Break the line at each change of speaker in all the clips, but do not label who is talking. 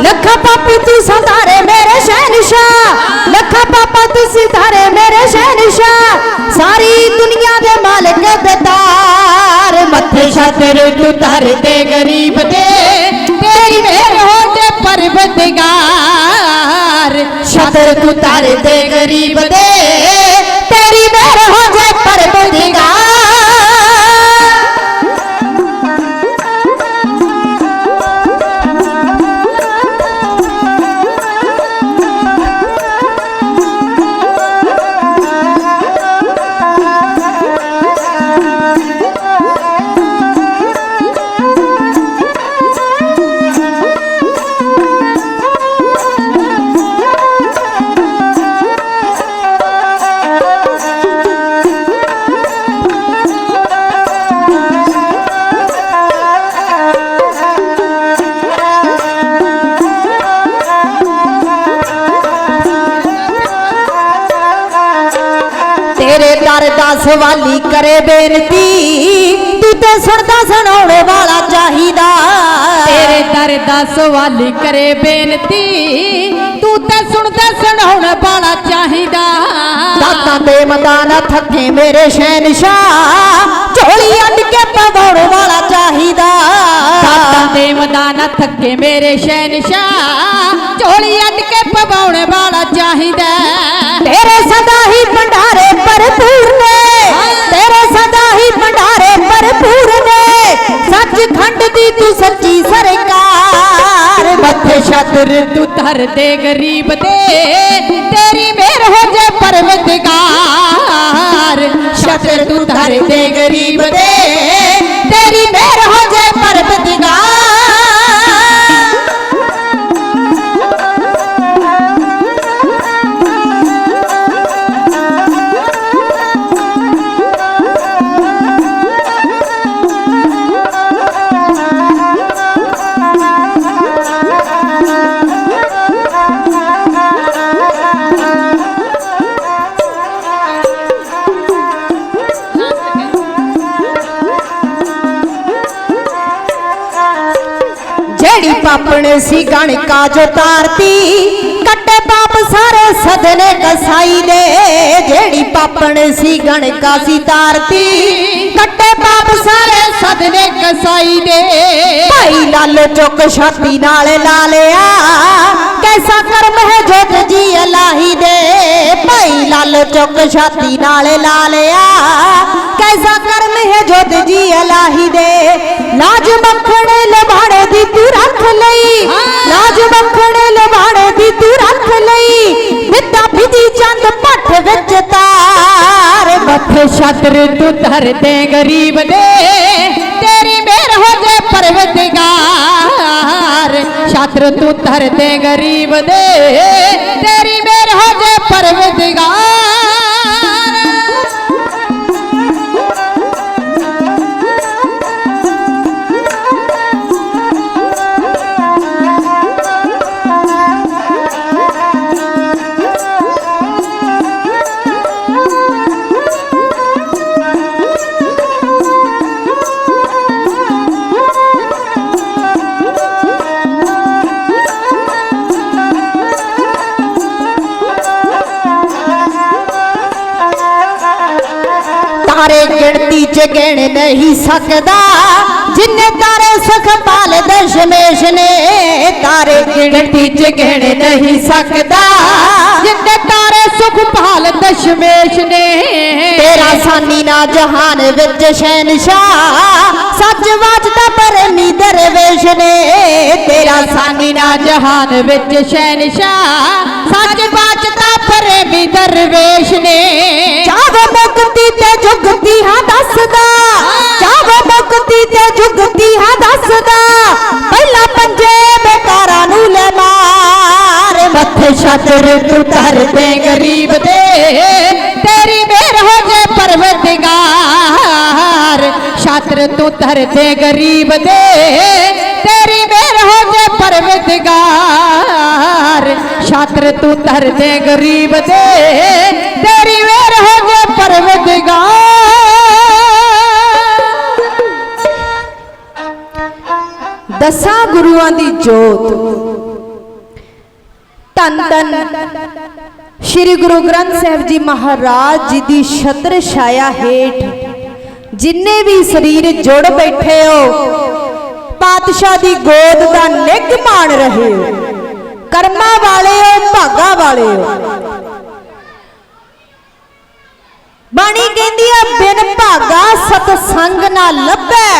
लखा पापी तू सितारे मेरे शहनशाह, लखा पापा तू सितारे मेरे शहनशाह, सारी दुनिया दे मालिक दातार, मथे छातर तू धर दे गरीब दे, तेरी मेहर हो दे परवरदिगार, छातर तू धर दे गरीब दे, तेरी मेहर हो दे परवरदिगार। तेरे दर दा सवाली करे बेनती, तू ते सुनदा सुनाने वाला चाहिदा,
तेरे दर दा सवाली करे बेनती, तू ते सुनदा सुनाने वाला चाहिदा,
दाता दे मदाना थके मेरे शहनशाह, झोली अड के पवाने वाला चाहिदा,
दाता दे मदाना थके मेरे शहनशाह, झोली अड के पवाने वाला चाहिदा,
तेरे सदा ही भंडारे भरपूर ने, तेरे सदा ही भंडारे भरपूर ने, सचखंड दी तू सच्ची सरकार, मथे छातर
तू धर दे गरीब दे, तेरी मेहर हो जाए परवरदिगार,
छातर तू धर दे गरीब दे, तेरी मेहर हो जाए परवरदिगार। जेड़ी पापण सी गणका जो तारती, कट्टे पाप सारे सदने कसाई दे, जेड़ी पापण सी गणका सी तारती, कट्टे पाप सारे
सदने कसाई दे,
भाई लाल चुक छाती नाल ला लिया, कैसा कर्म है जोत जी अलाही दे, भाई लाल चुक छाती नाल ला लिया, कैसा कर्म है जोत जी अलाही दे, लाज मखणे लबाड़े दी तू रख लई, लाज मखणे लबाड़े दी तू रख लई, विद्या विधि चंद पठ विच तार,
मथे छातर तू धर दे गरीब दे, तेरी मेहर हो जाए परवरदिगार, छात्र तू धर दे गरीब दे, तेरी मेहर हो जाए परवरदिगार।
तारे गिनती च गिन नहीं सकदा, जिन्ने तारे सुखपाल दशमेश ने, तारे गिनती च गिन नहीं सकदा,
जिन्ने तारे सुखपाल दशमेश ने,
तेरा सानी ना जहान विच शहनशाह, सच वाचदा परमी दरवेश ने, तेरा सानी ना
जहान विच शहनशाह, सच वाचदा परमी दरवेश ने,
चाहो मुक्ति ते जुगती हाँ दसदा, चाहो मुक्ति ते जुगती हाँ दसदा, पहला पंजे बेकारा नू ले मार, मथे छातर तू धर दे गरीब दे,
तेरी मेहर हो जाए परवरदिगार, छात्र तू धर दे गरीब दे, तेरी मेहर हो जाए परवरदिगार। परवरदिगार छात्र तू तर दे गरीब दे तेरी वेर हो जे परवरदिगार।
दसां गुरुआं दी जोत धन धन श्री गुरु ग्रंथ साहिब जी महाराज जी दी छत्र छाया हेठ जिन्ने भी शरीर जुड़ बैठे हो पातशाह दी गोद दा निग मान रहे हो, कर्मा वाले हो, भागा वाले हो। बाणी कहंदी है बिन भागा सतसंग ना लभै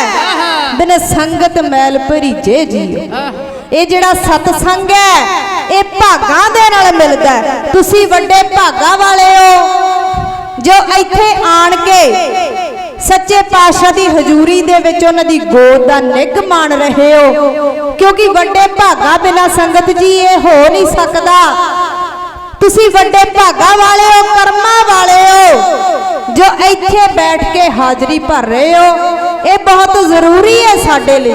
बिन संगत मैल भरीजे जी। ਇਹ ਜਿਹੜਾ ਸਤਸੰਗ ਹੈ ਇਹ ਭਾਗਾਂ ਦੇ ਨਾਲ ਮਿਲਦਾ ਹੈ। ਤੁਸੀਂ ਵੱਡੇ ਭਾਗਾਂ ਵਾਲੇ ਹੋ ਜੋ ਇੱਥੇ ਆਣ ਕੇ ਸੱਚੇ ਪਾਤਸ਼ਾਹ ਦੀ ਹਜ਼ੂਰੀ ਦੇ ਵਿੱਚ ਉਹਨਾਂ ਦੀ ਗੋਦ ਦਾ ਨਿੱਘ ਮਾਣ ਰਹੇ ਹੋ, ਕਿਉਂਕਿ ਵੱਡੇ ਭਾਗਾਂ ਬਿਨਾਂ ਸੰਗਤ ਜੀ ਇਹ ਹੋ ਨਹੀਂ ਸਕਦਾ। ਤੁਸੀਂ ਵੱਡੇ ਭਾਗਾਂ ਵਾਲੇ ਹੋ, ਕਰਮਾਂ ਵਾਲੇ ਹੋ ਜੋ ਇੱਥੇ ਬੈਠ ਕੇ ਹਾਜ਼ਰੀ ਭਰ ਰਹੇ ਹੋ। ਇਹ ਬਹੁਤ ਜ਼ਰੂਰੀ ਹੈ ਸਾਡੇ ਲਈ।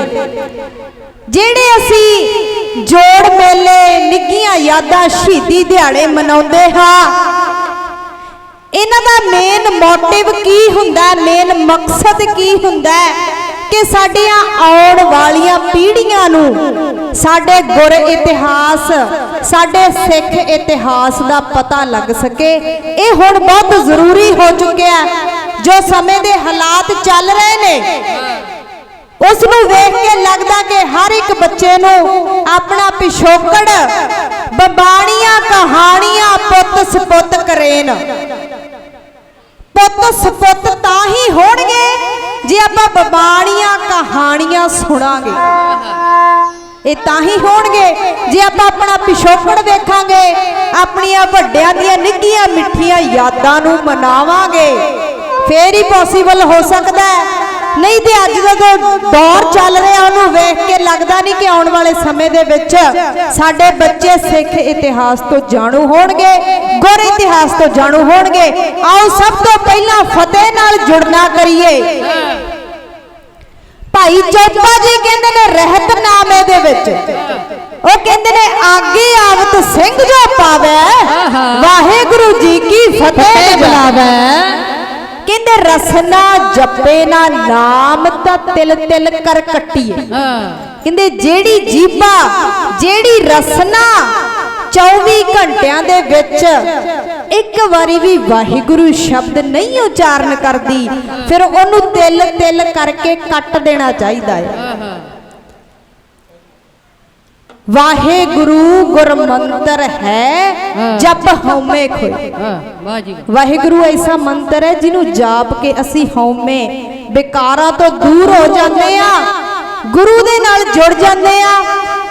ਜਿਹੜੇ ਅਸੀਂ ਜੋੜ ਮੇਲੇ ਨਿੱਘੀਆਂ ਯਾਦਾਂ ਸ਼ਹੀਦੀ ਦਿਹਾੜੇ ਮਨਾਉਂਦੇ ਹਾਂ, ਇਹਨਾਂ ਦਾ ਮੇਨ ਮੋਟਿਵ ਕੀ ਹੁੰਦਾ, ਮੇਨ ਮਕਸਦ ਕੀ ਹੁੰਦਾ ਕਿ ਸਾਡੀਆਂ ਆਉਣ ਵਾਲੀਆਂ ਪੀੜ੍ਹੀਆਂ ਨੂੰ ਸਾਡੇ ਗੁਰ ਇਤਿਹਾਸ, ਸਾਡੇ ਸਿੱਖ ਇਤਿਹਾਸ ਦਾ ਪਤਾ ਲੱਗ ਸਕੇ। ਇਹ ਹੁਣ ਬਹੁਤ ਜ਼ਰੂਰੀ ਹੋ ਚੁੱਕਿਆ। ਜੋ ਸਮੇਂ ਦੇ ਹਾਲਾਤ ਚੱਲ ਰਹੇ ਨੇ ਉਸ ਨੂੰ ਵੇਖ ਕੇ ਲੱਗਦਾ ਕਿ ਹਰ ਇੱਕ ਬੱਚੇ ਨੂੰ ਆਪਣਾ ਪਿਛੋਕੜ, ਬਬਾਣੀਆਂ, ਕਹਾਣੀਆਂ ਪੁੱਤ ਸਪੁੱਤ ਕਰੇਨ। ਪੁੱਤ ਸਪੁੱਤ ਤਾਂ ਹੀ ਹੋਣਗੇ ਜੇ ਆਪਾਂ ਬਬਾਣੀਆਂ, ਕਹਾਣੀਆਂ ਸੁਣਾਂਗੇ। ਇਹ ਤਾਂ ਹੀ ਹੋਣਗੇ ਜੇ ਆਪਾਂ ਆਪਣਾ ਪਿਛੋਕੜ ਵੇਖਾਂਗੇ, ਆਪਣੀਆਂ ਵੱਡਿਆਂ ਦੀਆਂ ਨਿੱਘੀਆਂ ਮਿੱਠੀਆਂ ਯਾਦਾਂ ਨੂੰ ਮਨਾਵਾਂਗੇ, ਫੇਰ ਹੀ ਪੋਸੀਬਲ ਹੋ ਸਕਦਾ ਹੈ। नहीं तो अज जो दौर चल रहा उन्होंने वेख के लगता नहीं कि आने वाले समय दे विच साडे बच्चे सिख इतिहास तो जाणू होणगे, गुर इतिहास तो जाणू होणगे। आओ सब तो पहला फतेह नाल जुड़ना करिए। भाई चोपा जी कहते ने रहतनामे दे विच ਉਹ ਕਹਿੰਦੇ ਨੇ आगे आवत सिंह जो पावे वाहिगुरु जी की फतेह बुलावे। कहते रसना जपे ना नाम ता तिल तिल कर कट्टीए। कहते जेड़ी जीभा, जेड़ी रसना 24 घंटियां दे विच एक बारी भी वाहिगुरु शब्द नहीं उच्चारण करती, फिर ओनू तिल तिल करके कट देना चाहिए है। वाहिगुरु गुरमंत्र है जप हौमे खोए। वाहिगुरु ऐसा मंत्र है जिन्हों जाप के असी हौमे बेकारा तो दूर हो जाते हैं, गुरु दे नाल जुड़ जाते हैं।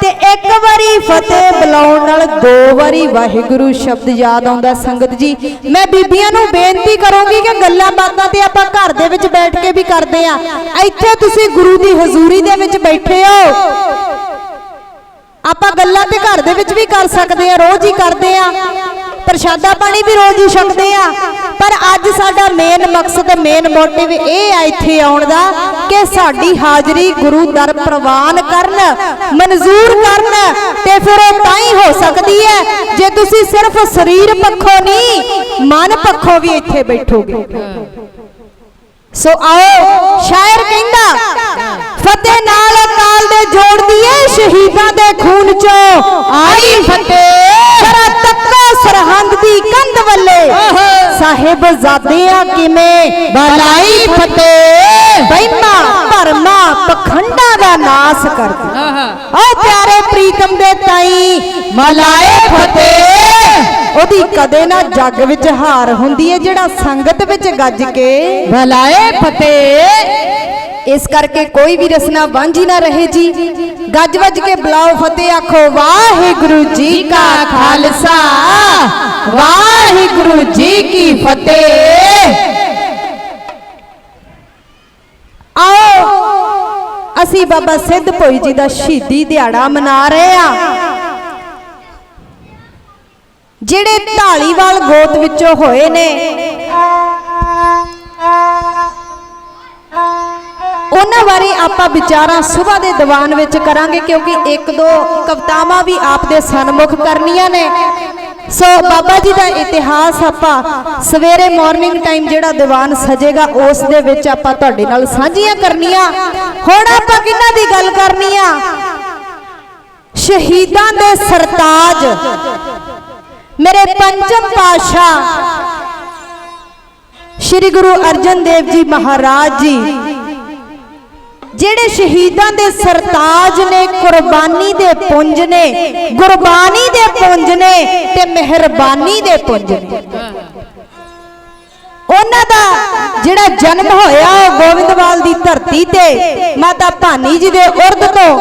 ते एक बारी फतेह बुलाउण नाल 2 बारी वाहिगुरु शब्द याद आउंदा। संगत जी मैं बीबियां नूं बेनती करूंगी कि गल्लां बातां ते आपां घर दे विच बैठ के भी करदे आ, इत्थे तुसीं गुरु दी हजूरी दे विच बैठे हो, आपां गल्लां ते घर दे विच भी कर सकते हैं, रोज ही करते हैं, प्रशादा पानी भी रोज ही छकते हैं। पर अज साडा मेन मकसद, मेन मोटिव ये है इत्थे आउण दा कि साडी हाजरी गुरु दर प्रवान करन, मंजूर करन, ते फिर वो तां ही हो सकती है जे तुसीं सिर्फ शरीर पक्षों नहीं मन पक्षों भी इत्थे बैठोगे। सो आओ शायर कहंदा फतेह नाल अकाल दे जोड़ दिए शहीदां दे खून चो आई फतेह, जरा तक्को सरहंद दी कंध वल्ले साहिब ज़ादियां किवें बलाई फतेह, बैमा भरमा पखंडा दा नास कर दी। ओ प्यारे प्रीतम दे ताई मलाए फतेह, ओदी कदे ना जग विच हार हुंदी है जेड़ा संगत विच गज के भलाए फतेह। इस करके कोई भी रसना वांझी ना रहे जी, गज वज के बुलाओ फतेह, आखो वाहिगुरु जी का खालसा वाहिगुरु जी की फतेह। आओ असी बाबा सिद्ध भोई जी दा शहीदी दिहाड़ा मना रहे हैं, जिहड़े ढालीवाल गोत विचों होए ने। ਉਹਨਾਂ ਬਾਰੇ ਆਪਾਂ ਵਿਚਾਰਾਂ ਸੁਬਾ ਦੇ ਦੀਵਾਨ ਵਿੱਚ ਕਰਾਂਗੇ, ਕਿਉਂਕਿ ਇੱਕ ਦੋ ਕਵਿਤਾਵਾਂ ਵੀ ਆਪ ਦੇ ਸਨਮੁਖ ਕਰਨੀਆਂ ਨੇ। ਸੋ ਬਾਬਾ ਜੀ ਦਾ ਇਤਿਹਾਸ ਆਪਾਂ ਸਵੇਰੇ ਮਾਰਨਿੰਗ ਟਾਈਮ ਜਿਹੜਾ ਦੀਵਾਨ ਸਜੇਗਾ ਉਸ ਦੇ ਵਿੱਚ ਆਪਾਂ ਤੁਹਾਡੇ ਨਾਲ ਸਾਂਝੀਆਂ ਕਰਨੀਆਂ। ਹੁਣ ਆਪਾਂ ਕਿਹਨਾਂ ਦੀ ਗੱਲ ਕਰਨੀ ਆ? ਸ਼ਹੀਦਾਂ ਦੇ ਸਰਤਾਜ ਮੇਰੇ ਪੰਚਮ ਪਾਤਸ਼ਾਹ श्री गुरु अर्जन देव जी महाराज जी, ਜਿਹੜੇ ਸ਼ਹੀਦਾਂ ਦੇ ਸਰਤਾਜ ਨੇ, ਕੁਰਬਾਨੀ ਦੇ ਪੁੰਜ ਨੇ, ਗੁਰਬਾਨੀ ਦੇ ਪੁੰਜ ਨੇ ਤੇ ਮਿਹਰਬਾਨੀ ਦੇ ਪੁੰਜ ਨੇ। ਉਹਨਾਂ ਦਾ ਜਿਹੜਾ ਜਨਮ ਹੋਇਆ ਉਹ ਗੋਬਿੰਦਵਾਲ ਦੀ ਧਰਤੀ ਤੇ ਮਾਤਾ ਭਾਨੀ ਜੀ ਦੇ ਉਰਦ ਤੋਂ,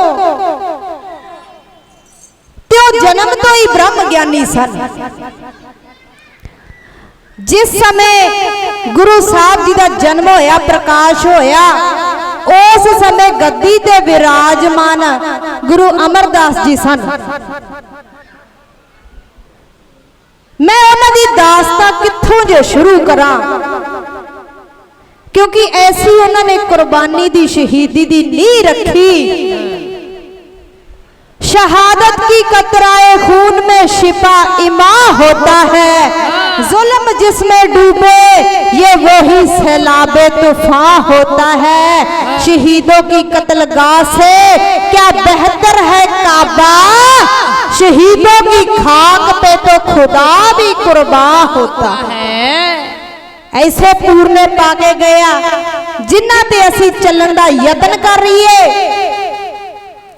ਤੇ ਉਹ ਜਨਮ ਤੋਂ ਹੀ ਬ੍ਰਹਮ ਗਿਆਨੀ ਸਨ। जिस समय गुरु साहब जी का जन्म होया, प्रकाश होया, उस समय गद्दी ते विराजमान गुरु अमरदास जी सन। मैं उन्हां दी दास्तां कित्थों जो शुरू करा, क्योंकि ऐसी उन्होंने कुर्बानी दी, शहीदी दी नींह रखी। शहादत की कतराए खून में शिपा इमा होता है, जुल्म जिसमें डूबे ये वही सैलाबे तूफान होता है। शहीदों की कत्लगाह से क्या बेहतर है काबा, शहीदों की खाक पे तो खुदा भी कुर्बान होता है। ऐसे पूरने पाके गया जिन्हां ते असीं चलण दा यतन कर रहीए,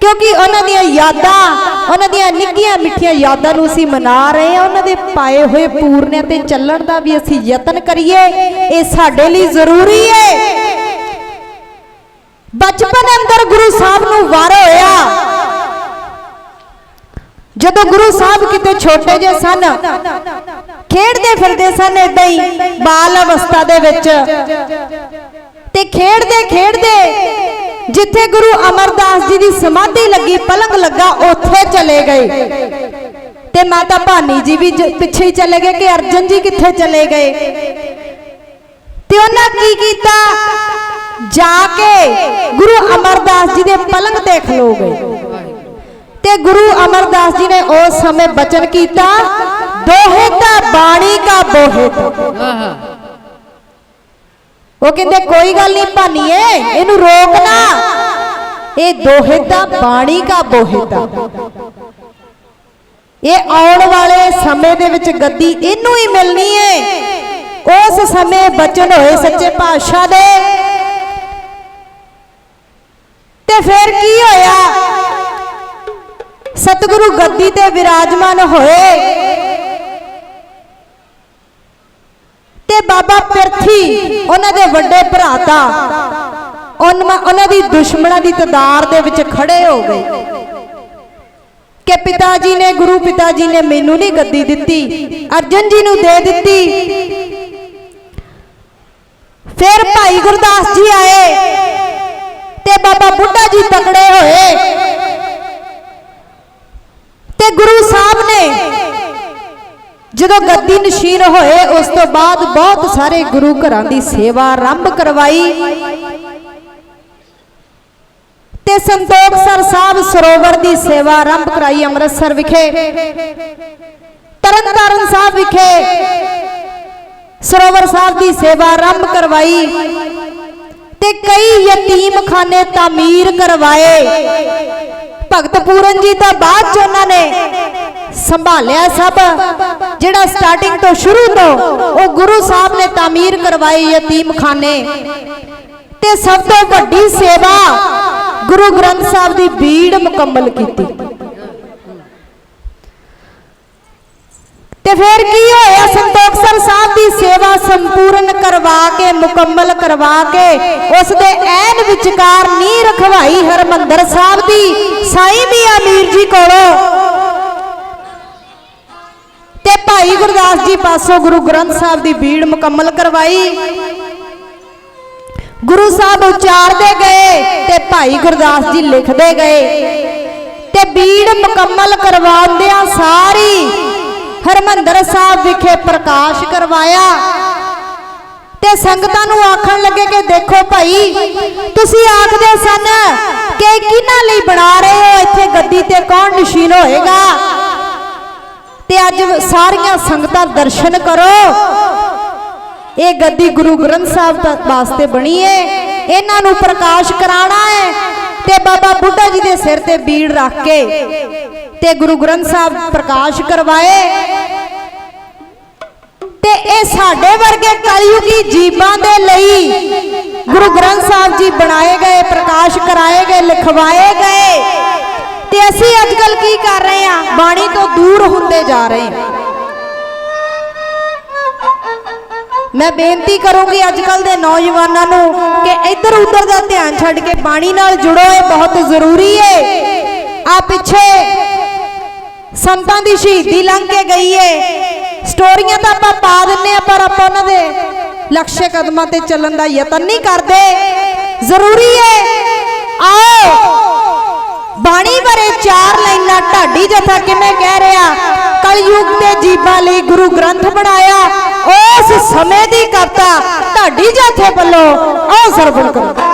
क्योंकि उन्हां दी यादां, उन्हां दी निक्कियां मिठियां यादां नूं असीं मना रहे हैं। उन्हां दे पाए होए पूरनिਆਂ ते ਚੱਲਣ ਦਾ भी असीं यतन करिए, ये साडे लई जरूरी है। बचपन अंदर गुरु साहब नूं वार होया, जदों गुरु साहब किते छोटे जे सन, खेडदे फिरदे सन इदां ही बाल अवस्था दे विच, ते खेडदे खेडदे जिथे गुरु अमरदास जी की समाधि लगी, पलंग लगा, उथे चले गए। ते माता भानी जी भी पिछे ही चले गए कि अर्जन जी किथे चले गए। ते उन्हें की कीता, जाके गुरु अमरदास जी के पलंग ते खलो गए। ते गुरु अमरदास जी ने उस समय बचन किया, दोहेता बाणी का बोहेता। वो कहते कोई गल नहीं भानीए, इनू रोकना, ये दोहेता बाणी का बोहेता। ये आने वाले समय दे विच गद्दी इनू ही मिलनी है। उस समय बचन होए सच्चे पातशाह दे, ते फिर की होया, सतगुरु गद्दी ते विराजमान होए ते बाबा पिरथी उन्हां दे वड्डे भराता उन्हां दी दुश्मनां दी तदार दे विच खड़े हो गए कि पिताजी ने, गुरु पिताजी ने मैनू नहीं गद्दी दित्ती, अर्जन जी नूं दे दित्ती। फिर भाई गुरदास जी आए ते बाबा बुड्ढा जी तकड़े होए ते गुरु साहब ने जदों गद्दी नशीन होए, उस तो बाद बहुत सारे गुरु घरां दी सेवा आरंभ करवाई। ते संतोख सर साहब सरोवर दी सेवा आरंभ कराई अमृतसर विखे, तरन तारण साहब विखे सरोवर साहब दी सेवा आरंभ करवाई। ते कई यतीम खाने तामीर करवाए। भगत पूरन जी तो बाद च उन्होंने संभालिया सब, जिहड़ा स्टार्टिंग तो शुरू तो वो गुरु साहब ने तामीर करवाई यतीम खाने। ते सब तो वड्डी सेवा गुरु ग्रंथ साहब की बीड़ मुकम्मल की। ते फिर की होया, संतोख सर साहब की सेवा संपूर्ण करवा के, मुकम्मल करवा के, उस दे ऐन विचकार नींह रखवाई हरमंदर साहब की साईं मियां मीर जी कोलों। ते भाई गुरदास जी पासों गुरु ग्रंथ साहब की बीड़ मुकम्मल करवाई। गुरु साहब उचारते गए ते भाई गुरदास जी लिखते गए ते बीड़ मुकम्मल करवाउंदियां सारी हरमंदर साहब विखे प्रकाश करवाया। ते ते संगतां नूं आखण लगे कि देखो भाई तुसीं आखदे सन कि किन्हां लई बना रहे हो इत्थे गद्दी ते कौन नशीन होएगा ते अज सारियां संगतां दर्शन करो ये गद्दी गुरु ग्रंथ साहब वास्ते बनी है इन्हां नूं प्रकाश कराना है ते बाबा बुड्ढा जी दे सिर ते बीड़ रख के ते गुरु ग्रंथ साहब प्रकाश करवाए ते ए साडे वर्गे कलयुगी जीवां दे लई गुरु ग्रंथ साहब जी बनाए गए प्रकाश कराए गए लिखवाए गए ते असीं अजकल की कर रहे हैं बाणी तो दूर हुंदे जा रहे हैं। मैं बेनती करूंगी अजकल दे नौजवानों नूं कि इधर उधर दा ध्यान छड्ड के बाणी नाल जुड़ो ये बहुत जरूरी है। आ पिछे संतां दी शहीदी लंघ के गई है स्टोरियां तां आपां पा दिंने आ पर आपां उन्हां दे लक्ष्य कदमां ते चलण दा यतन नहीं करदे। जरूरी है आओ बाणी बारे चार लाइनां ढाडी जथा किवें कह रहा कलयुग के जीवां लई गुरु ग्रंथ बनाया उस समय दी कविता ढाडी जथे वल्लों आओ सरवण करो।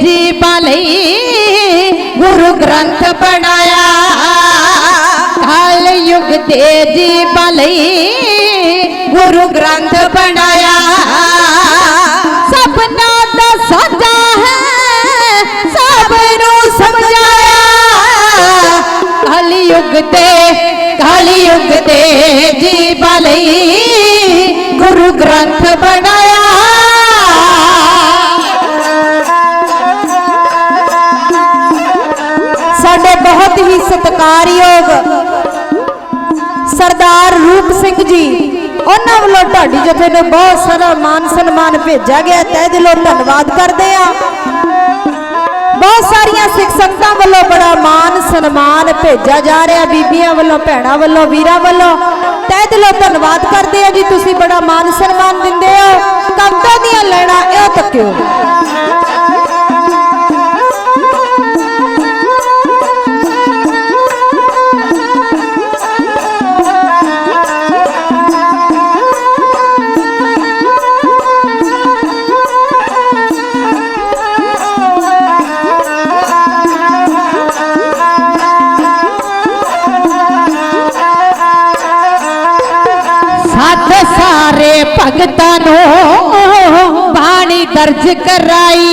जीवां लई गुरु ग्रंथ बनाया कल युग दे जीवां लई गुरु ग्रंथ बनाया सपना दा साजा है सब नूं समझाया कल युग दे जीवां लई गुरु ग्रंथ बनाया।
बहुत ही सत्कारयोग सरदार रूप सिंह जी उन्होंने वालों ढाडी जथे ने बहुत सारा मान सन्मान भेजा गया तय दिलों धन्यवाद करते हैं। बहुत सारिया सिख संगतां वालों बड़ा मान सन्मान भेजा जा रहा बीबियां वालों भैणां वालों वीरां वालों तय दिलों धन्यवाद करते हैं जी। तुसीं बड़ा मान सन्मान दिंदे हो कविता दियां लाइनां इह तक्किओ
सारे भगतां नूं बाणी दर्ज कराई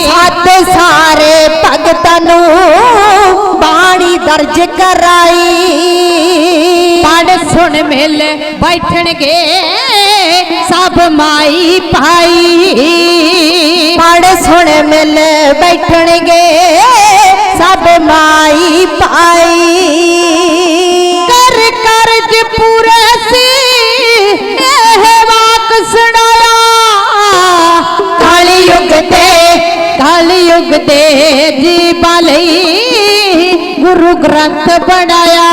सत सारे भगतां नूं बाणी दर्ज कराई
पढ़ सुन मिल बैठणगे सब माई भाई
पढ़ सुन मिल बैठणगे सब माई भाई
कर कर्ज पूरे सी वाक सुनाया कलयुग दे जीवां लई गुरु ग्रंथ बनाया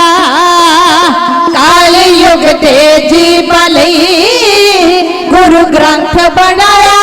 कलयुग दे जीवां लई गुरु ग्रंथ बनाया।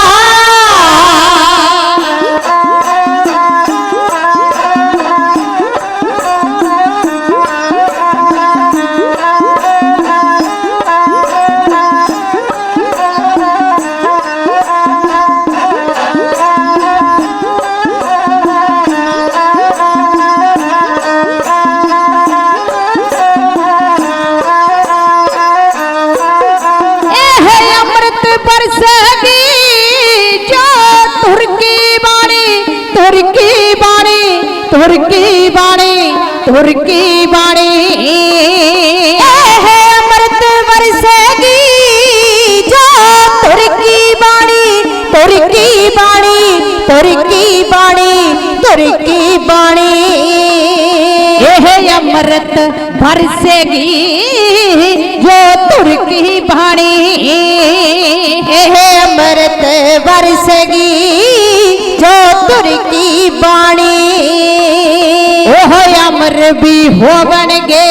तुर की बाणी
तुर की बाणी तुर की बाणी
यह अमृत बरसेगी जो तुर की बाणी
यह अमृत बरसेगी जो तुर की बाणी
ओह अमर भी होवणगे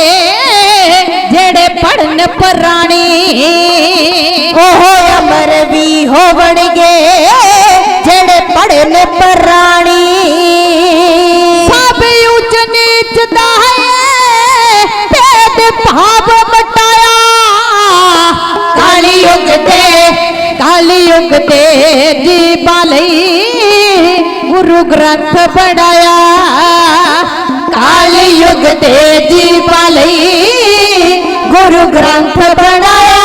जेड़े पढ़न पराणी
ओह अमर भी होवणगे जेड़े पढ़न पराणी
सब ऊंच नीच दा है भेद भाव मटाया काली युग ते जी बालई गुरु ग्रंथ बनाया काली युग ते जी बालई गुरु ग्रंथ बनाया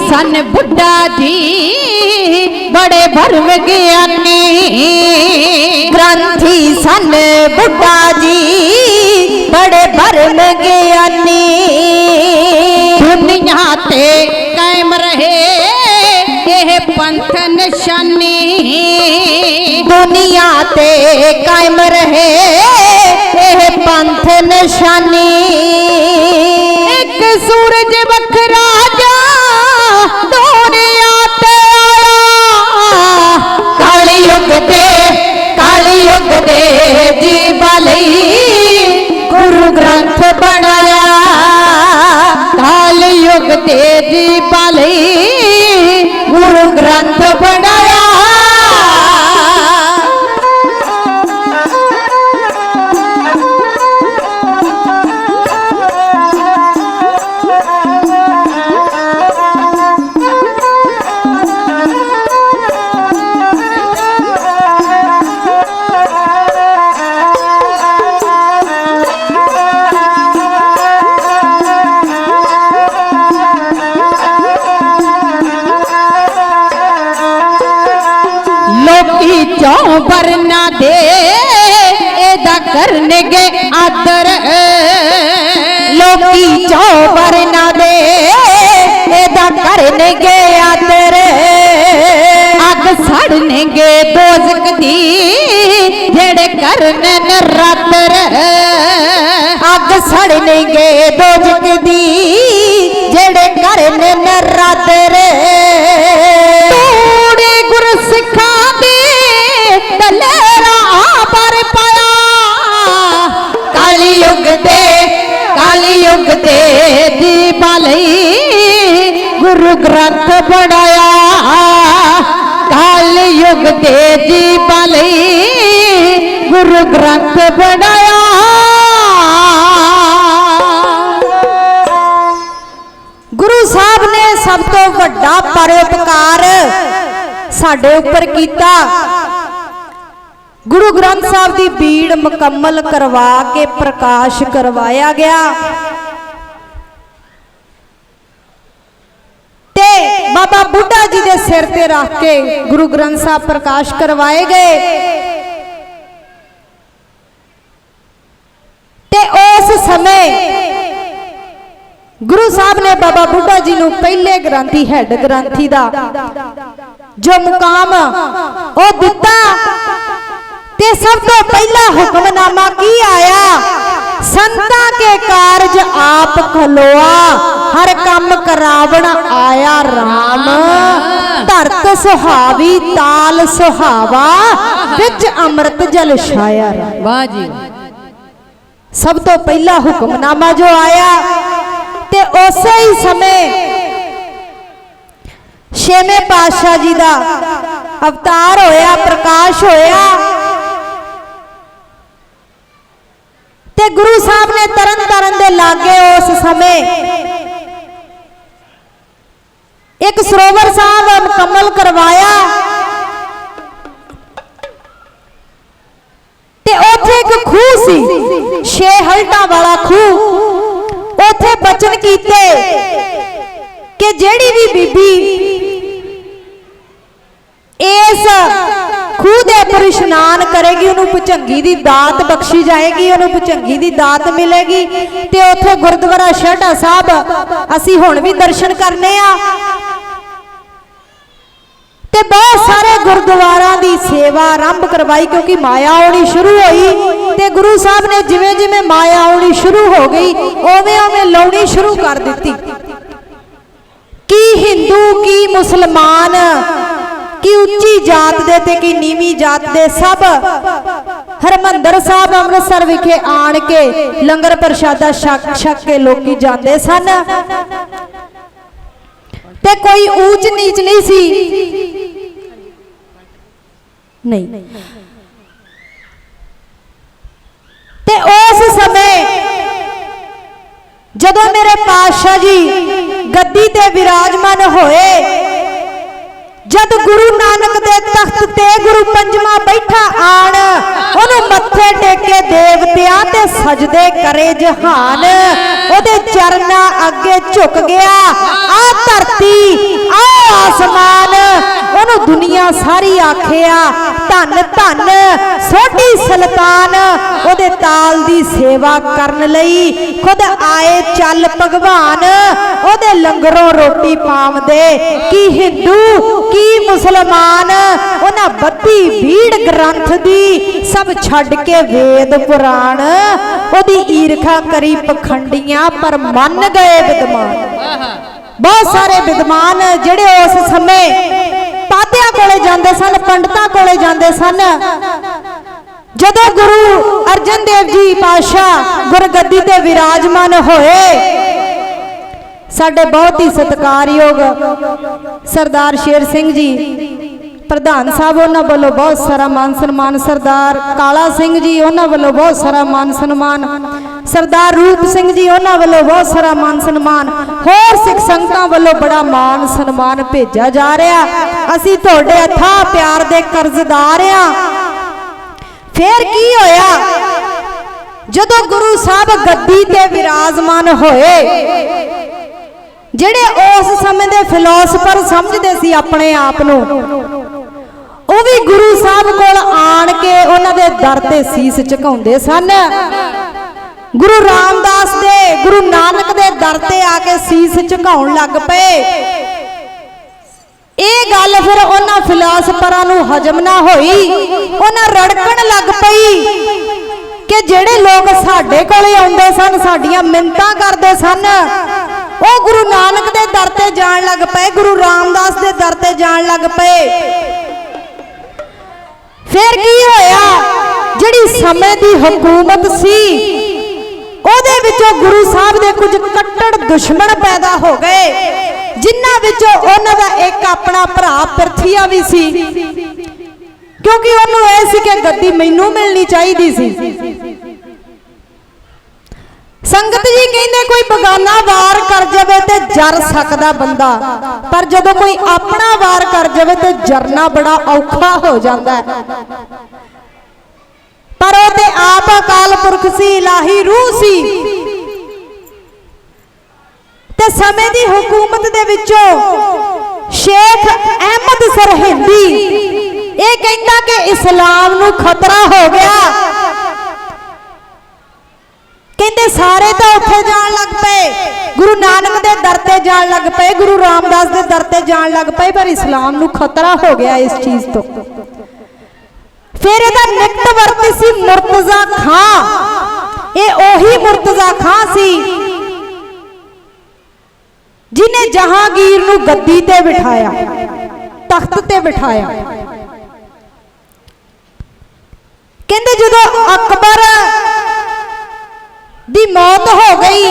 सन बुड्ढा जी बड़े भरम ज्ञानी
ग्रंथी सन बुड्ढा जी बड़े भरम ज्ञानी
दुनिया ते कायम रहे यह पंथ निशानी
दुनिया ते कायम रहे यह पंथ निशानी
एक सूरज बखरा जा दुनिया ते आया काली युग दे जी बालई गुरु ग्रंथ बनाया काली युग दे जी बालई गुरु ग्रंथ बनाया क्यों बरना दे एदा करने गे आदर
लोकी चौ बरना दे एदा करने गे आदर
अग सड़ने गे दोजक दी जेड़े करने नरातर
अग सड़ने गे दोजक दी जेड़े करने नरातर
तूड़ी गुरु सिखा दी दलेरा पर पाया काली युग दे दी बालई गुरु ग्रंथ बनाया काली युग दे दी बालई गुरु ग्रंथ बनाया
गुरु साहब ने सब तो वड्डा परोपकार साडे उपर कीता गुरु ग्रंथ साहब की बीड़ मुकम्मल करवा के प्रकाश करवाया गया ते बाबा बुड्ढा जी के सिर ते रख के गुरु ग्रंथ साहब प्रकाश करवाए गए ते उस समय गुरु साहब ने बाबा बुड्ढा जी नूं पहले ग्रंथी हैड ग्रंथी दा जो मुकाम ओ दिता ते सब तो पहला हुक्मनामा की आया संता के कारज आप खलोआ हर काम करावण आया राम धरत सुहावी ताल सुहावा विच अमृत जल छाया
वाह जी
सब तो पहला हुक्मनामा जो आया ते उसे ही समय छेवें पातशाह जी का अवतार होया, प्रकाश होया ते गुरु साहब ने तरन तारण दे लागे उस समय एक सरोवर साहब मुकम्मल करवाया ते ओथे एक खूह सी, 6 हलटा वाला खूह। ओथे बचन कीते कि जेड़ी भी बीबी इस खूह दे उपर इशनान करेगी उन्होंने भुचंगी दी दात बख्शी जाएगी, उन्होंने भुचंगी दी दात मिलेगी। ते उथे गुरुद्वारा छेहटा साहब असी हुण भी दर्शन करने आ ते बहुत सारे गुरुद्वारा दी सेवा आरंभ करवाई, क्योंकि माया आनी शुरू हुई ते गुरु साहब ने जिवें जिवें माया आनी शुरू हो गई उवें उवें लाउणी शुरू कर दिती। की हिंदू की मुसलमान की उच्ची जात दे ते की नीवी जात दे सब हरमंदर साहब अमृतसर विखे आण के लंगर प्रशादा छक छक के लोकी जाते सन ते कोई ऊंच नीच नहीं सी, नहीं। ते उस समय जदों मेरे पातशाह जी गद्दी ते विराजमान होए, जद गुरु नानक दे तख्त ते गुरु पंजवा बैठा आण ओनू मत्थे टेके देवतिया ते सजदे करे जहान, ओदे चरना अगे झुक गया आ धरती आ आसमान, ओनू दुनिया सारी आखिया धन धन सोढ़ी सुल्तान, ओदे ताल दी सेवा करन लई खुद आए चल भगवान, ओदे लंगरों रोटी पावदे की हिंदू की मुसलमान, उन्हां बद्धी भीड़ ग्रंथ दी सब छड़ के वेद पुराण, ओदी ईरखा करी पखंडियां पर मन गए विद्वान। बहुत सारे विद्वान जिहड़े उस समय पादियां कोले जांदे सन, पंडितां कोले जांदे सन, जदों गुरु अर्जन देव जी पातशाह गुरगद्दी ते विराजमान होए, साडे बहुत ही सत्कारयोग सरदार शेर सिंह जी प्रधान साहब उन्हां वालों बहुत सारा मान सन्मान, सरदार काला सिंह जी उन्हां वालों बहुत सारा मान सन्मान, सरदार रूप सिंह जी उन्हां वालों बहुत सारा मान सन्मान, होर सिख संगतां वालों बड़ा मान सन्मान भेजा जा रहा। असीं तुहाडे अथाह प्यार दे कर्जदार आ। फिर की होया जदों गुरु साहब गद्दी ते विराजमान होए, जिहड़े उस समय दे फिलोसफर समझदे सी अपने आप नूं, ਉਹ भी गुरु साहब कोल आण के उन्हां दे दर ते सीस झुकाउंदे सन। गुरु रामदास दे गुरु नानक दे दर ते आके सीस झुकाउण लग पए। ਇਹ ਗੱਲ फिर उन्हां फिलोसफरां नूं हजम ना होई, उन्हां रड़कण लग पई कि जिहड़े लोग साडे कोले आउंदे सन, साडीआं मिन्नतां करदे सन, ਉਹ गुरु नानक दे दर ते जाण लग पए, गुरु रामदास दे दर ते जाण लग पए। फिर की होया जिहड़ी समय दी हुकूमत सी ਉਹਦੇ ਵਿੱਚੋਂ गुरु साहब दे कुछ कट्टर दुश्मन पैदा हो गए, जिन्हां विचों उन्हां दा एक अपना भरा पिरथीआ भी सी, क्योंकि उन्होंने यह सी कि गद्दी मैनू मिलनी चाहिए सी। संगत जी कहते कोई बगाना वार कर जाए तो जर सकता बंदा, पर जदों कोई अपना वार कर जाए तो जरना बड़ा औखा हो जाता है। पर वो ते आप अकाल पुरख सी, इलाही रूह सी। ते समय दी हुकूमत दे विचों शेख अहमद सरहिंदी ये कहता कि इस्लाम नूं खतरा हो गया, कहते सारे तो उत्थे जान लग पे, गुरु नानक दे दर ते जान लग पे, गुरु रामदास दे दर ते जान लग पे, पर इस्लाम नूं खतरा हो गया इस चीज तो। फिर इहदा निकटवर्ती सी मुर्तजा खां, ये ओही मुर्तजा खां सी जिन्हें जहांगीर नूं गद्दी ते बिठाया, तख्त ते बिठाया। कहते जदों अकबर दी मौत हो गई,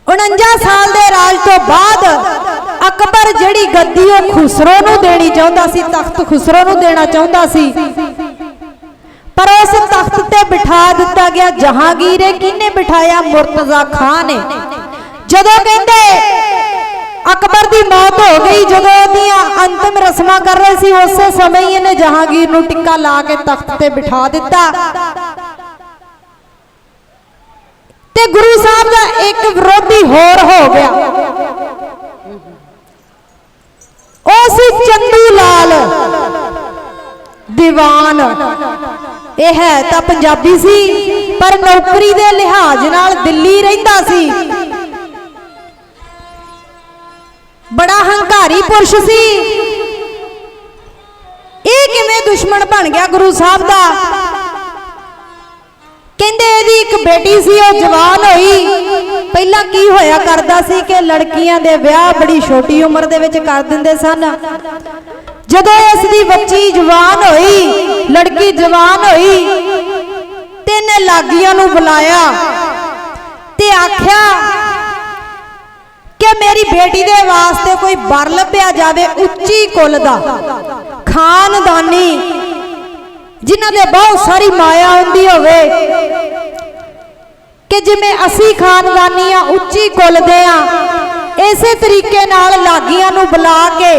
49 साल दे राज तो बाद अकबर ਜਿਹੜੀ ਗੱਦੀ ਉਹ ਖੁਸਰੋ ਨੂੰ ਦੇਣੀ ਚਾਹੁੰਦਾ ਸੀ, ਤਖਤ ਖੁਸਰੋ ਨੂੰ ਦੇਣਾ ਚਾਹੁੰਦਾ ਸੀ, पर उस तख्त ते बिठा दिता गया जहांगीर। किने बिठाया? मुर्तजा खां ने। जदों कहंदे अकबर दी मौत हो गई, जदों ओदियां अंतिम रस्मां कर रहे सी, उस समय ही इहने जहांगीर नूं टिक्का ला के तख्त ते बिठा दिता। ते गुरु साहब दा एक विरोधी होर हो गया, ओ सी चंदू लाल दीवान। यह है तो पंजाबी सी, पर नौकरी दे लिहाज नाल दिल्ली रहिंदा सी। बड़ा हंकारी पुरुष सी। ये किवें दुश्मन बन गया गुरु साहब दा? कहंदे इहदी एक बेटी सी, वो जवान होई। पहला की होया करदा सी कि लड़कियां दे विआह बड़ी छोटी उम्र दे विच कर दिंदे सन। जदों इसदी बच्ची जवान होई, लड़की जवान होई, ते इहने लागियां नूं बुलाया ते आख्या कि मेरी बेटी दे वास्ते कोई बर लभ्या जावे, उच्ची कुल दा, खानदानी, जिन्हां दे बहुत सारी माया हुंदी होवे, कि जिवें असी खानदानी आ, उच्ची कुल दे आ, इसे तरीके नाल लागियां नूं बुला के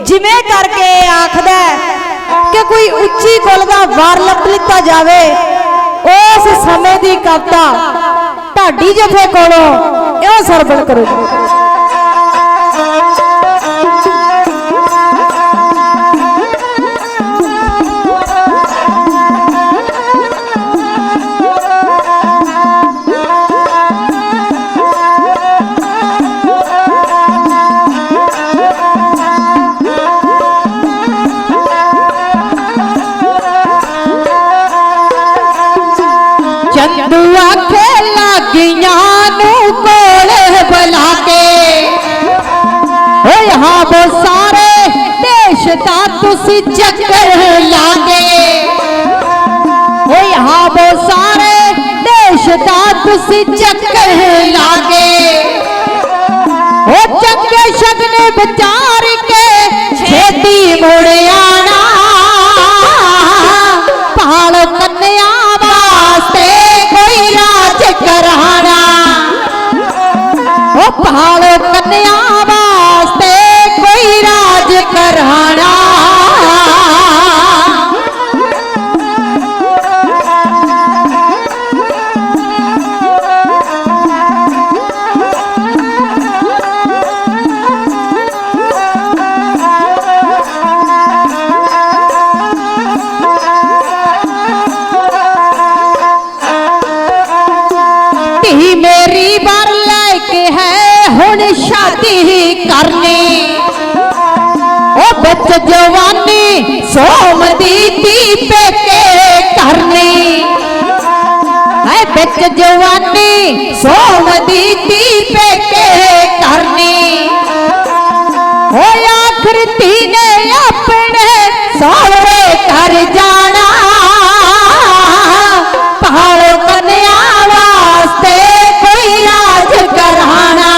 जिवें करके आखदा कि कोई उच्ची कुल दा वर लभ लिता जावे। उस समय दी कविता ढाडी जथे कोलों इह सरवण करो।
चंदू आखे लागियां नूं कोल बुला के, ओ यहाँ वो सारे देश दा तुसी चक्कर लागे, ओ यहाँ वो सारे देश दा तुसी चक्कर लागे। ओ चंगे शगन विचार के छेती मुड़ आना, पहाड़ कन्या वास्ते कोई राज कराना, ओ पहाड़ कन्या वास्ते कोई राज कराना। मेरी बर लेके है हुण शादी करनी, ओ बच जवानी सोम दी दीपे के करनी, है बच जवानी सोम दी दीपे के करनी। ओ आखिर ने अपने सौरे कर जाना, पहाड़ों कन्या वास्ते कोई राज कराना,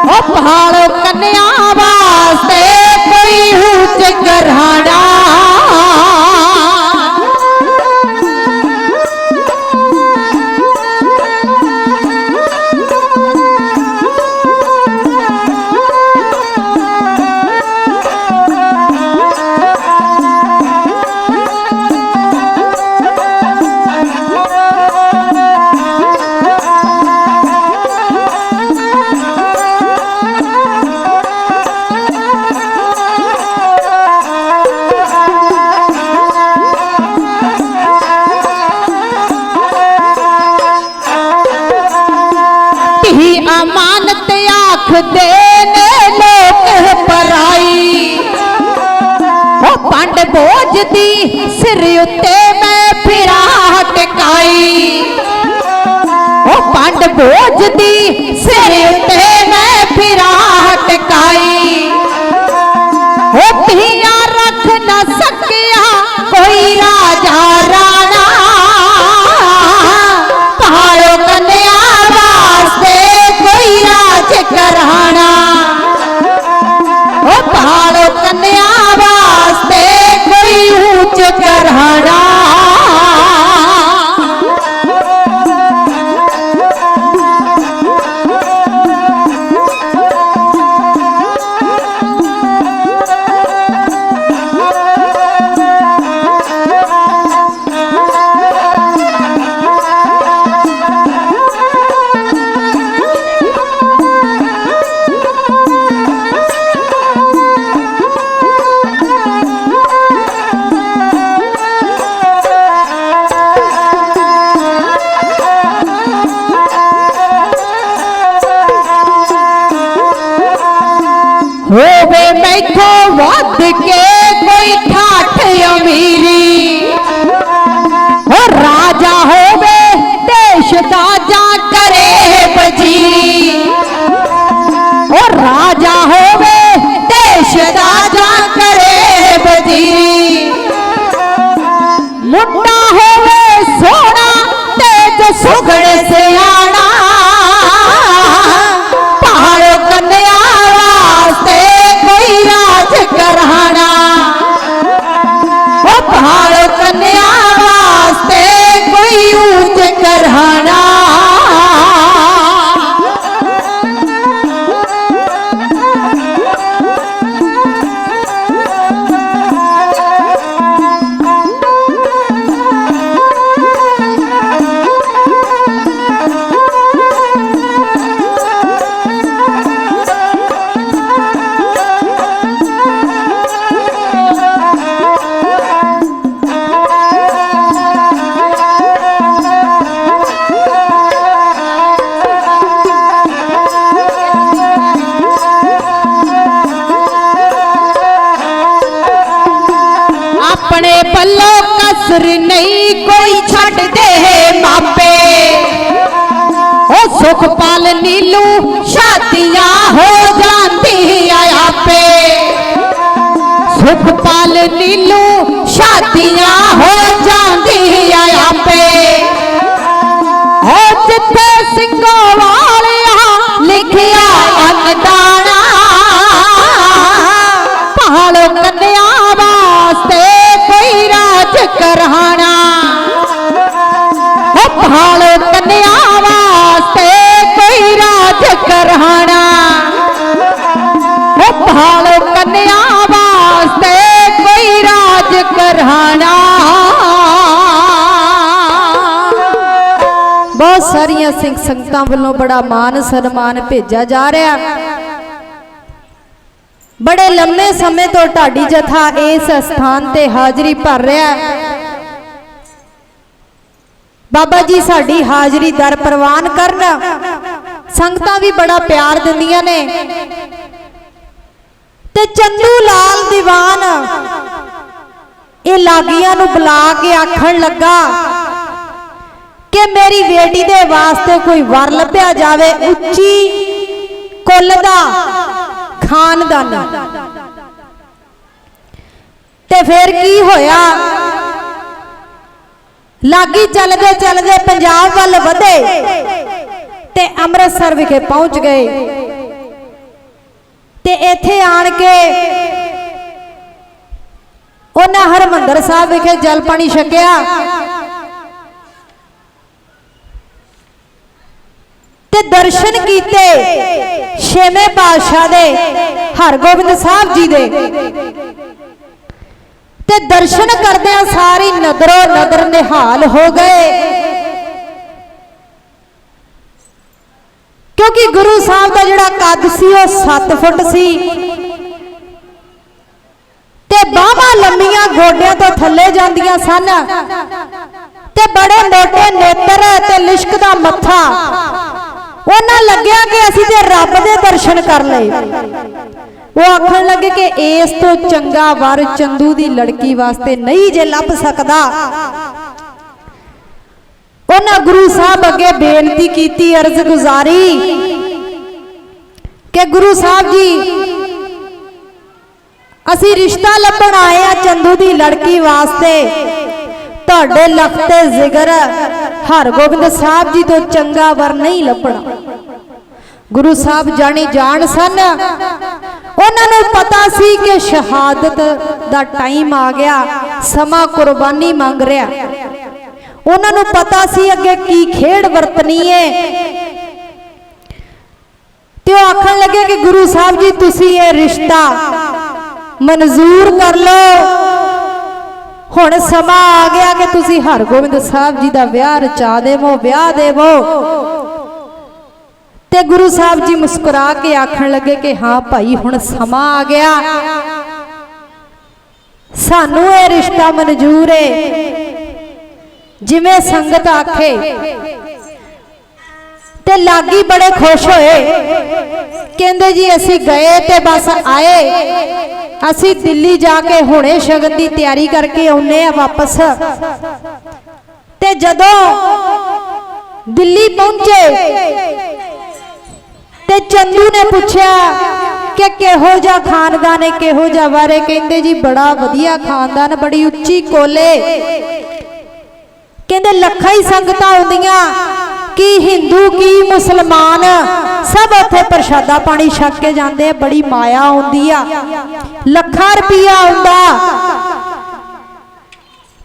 ओ पहाड़ों कन्या वास्ते कोई हुज कराना। अमानत आख देने लोक पराई, ओ पंड बोझ दी सिर उत्ते मैं फिरा टकाई, ओ पंड बोझ दी सिर उत्ते मैं फिरा टकाई। ओ धिया रख न सकिया कोई राजा राणा, पहाड़ों कन्या वास्ते कोई राज कराना, वध के कोई ठाठ अमीरी हो राजा होवे देश दा जा करे वजीरी हो राजा होवे देश दा जा करे वजीरी मुंडा होवे सोना तेज सुगड़ से आना पहाड़ कन्या वास्ते कोई राज करहाना ओ पहाड़ कन्या वास्ते कोई ऊंच करहाना अपने पल्लों कसर नहीं कोई छड़ दे मापे ओ सुखपाल नीलू शादियां हो जाती आपे सुखपाल नीलू शादियां हो जाती आपे ओ जिथे सिंगों वालिया लिखिया अनदाना पहाड़ों कन्या वास्ते कोई राज करहाना पहाड़ों कन्या वास्ते कोई राज करहाना पहाड़ों कन्या वास्ते कोई राज करहाना बहुत सारिया सिंह संगतां वालों बड़ा मान सन्मान भेजा जा रहा बड़े लंबे समय तो ढाडी जथा इस स्थान ते हाजरी भर रहा बाबा जी साड़ी हाजरी दर प्रवान करन संगतां भी बड़ा प्यार दिंदियां ने ते चंदू लाल दीवान ये लागियां नूं बुला के आखण लगा कि मेरी बेटी दे वास्ते कोई वर लभ्या जावे उच्ची कुल दा खानदान ते फिर की होया लागी चलदे पंजाब वाल वधे ते अमृतसर विखे पहुंच गए ते इत्थे आण के उन्हें हरमंदर साहब विखे जल पानी छकिया ते दर्शन कीते छेवें पातशाह दे हरगोबिंद साहब जी दे ते दर्शन करदे सारी नदरों नदर निहाल हो गए क्योंकि गुरु साहब का जिहड़ा कद सी वो 7 फुट सी ते बाहां लंबियां गोडियां तो थले जांदियां सन ते बड़े मोटे नेत्र ते लिशकदा मत्था उन्हें लग्या कि असीं ते रब दे दर्शन कर लए वो आखण लगे कि इस तो चंगा वर चंदू दी लड़की वास्ते नहीं जे लभ सकदा उन्हें गुरु साहब अगे बेनती की अर्ज गुजारी कि गुरु साहब जी असी रिश्ता लभण आए आ चंदू दी लड़की वास्ते तुहाडे लखते जिगर हरगोबिंद साहब जी तो चंगा वर नहीं लभना गुरु साहब जानी जान सन उन्होंने पता सी कि शहादत दा टाइम आ गया समा कुर्बानी मांग रहा उन्होंने पता सी अगे की खेड़ वरतनी है तो आखन लगे कि गुरु साहब जी तुसी ये रिश्ता मंजूर कर लो हुण समा आ गया कि तुसी हरगोबिंद साहब जी दा विआह रचा देवो ब्याह देवो ते गुरु साहब जी मुस्कुरा के आखन लगे कि हाँ भाई हुण समा आ गया सानू ये रिश्ता मंजूर है जिवें संगत आखे ते लागी बड़े खुश होए, कहंदे जी असी गए ते बस आए, असी दिल्ली जाके हुणे शगन की तैयारी करके आउने आ वापस। ते जदों दिल्ली पहुंचे ते चंदू ने पूछा कि किहो जा खानदान है, किहो जा बारे, कहंदे जी बड़ा वधिया खानदान, बड़ी उच्ची कोले, कहंदे लखा ही संगतां आउंदियां कि हिंदू की मुसलमान सब उत्थे प्रशादा पानी छक के जाते, बड़ी माया आउंदी आ, लखा रुपया आउंदा।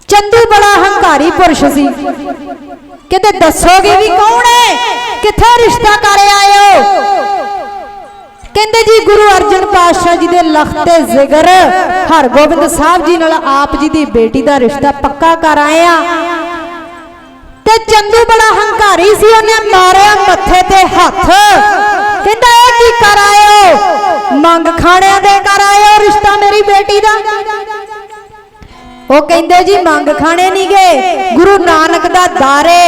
चंदू बड़ा हंकारी पुरुष सी, कहते दसोगे भी कौन है, किथे रिश्ता कर आए हो? कहते जी गुरु अर्जन पातशाह जी दे लखते जिगर हरगोबिंद साहब जी नाल आप जी दी बेटी दा रिश्ता पक्का कर आए आ। ते चंदू बड़ा हंकारी सी, उन्हें मारिया मत्थे ते हथ, कहंदा ए की कर आए हो? मंग खाने दे कर आए हो रिश्ता मेरी बेटी दा? वो कहंदे जी मंग खाने नहीं गए, गुरु नानक दा दारे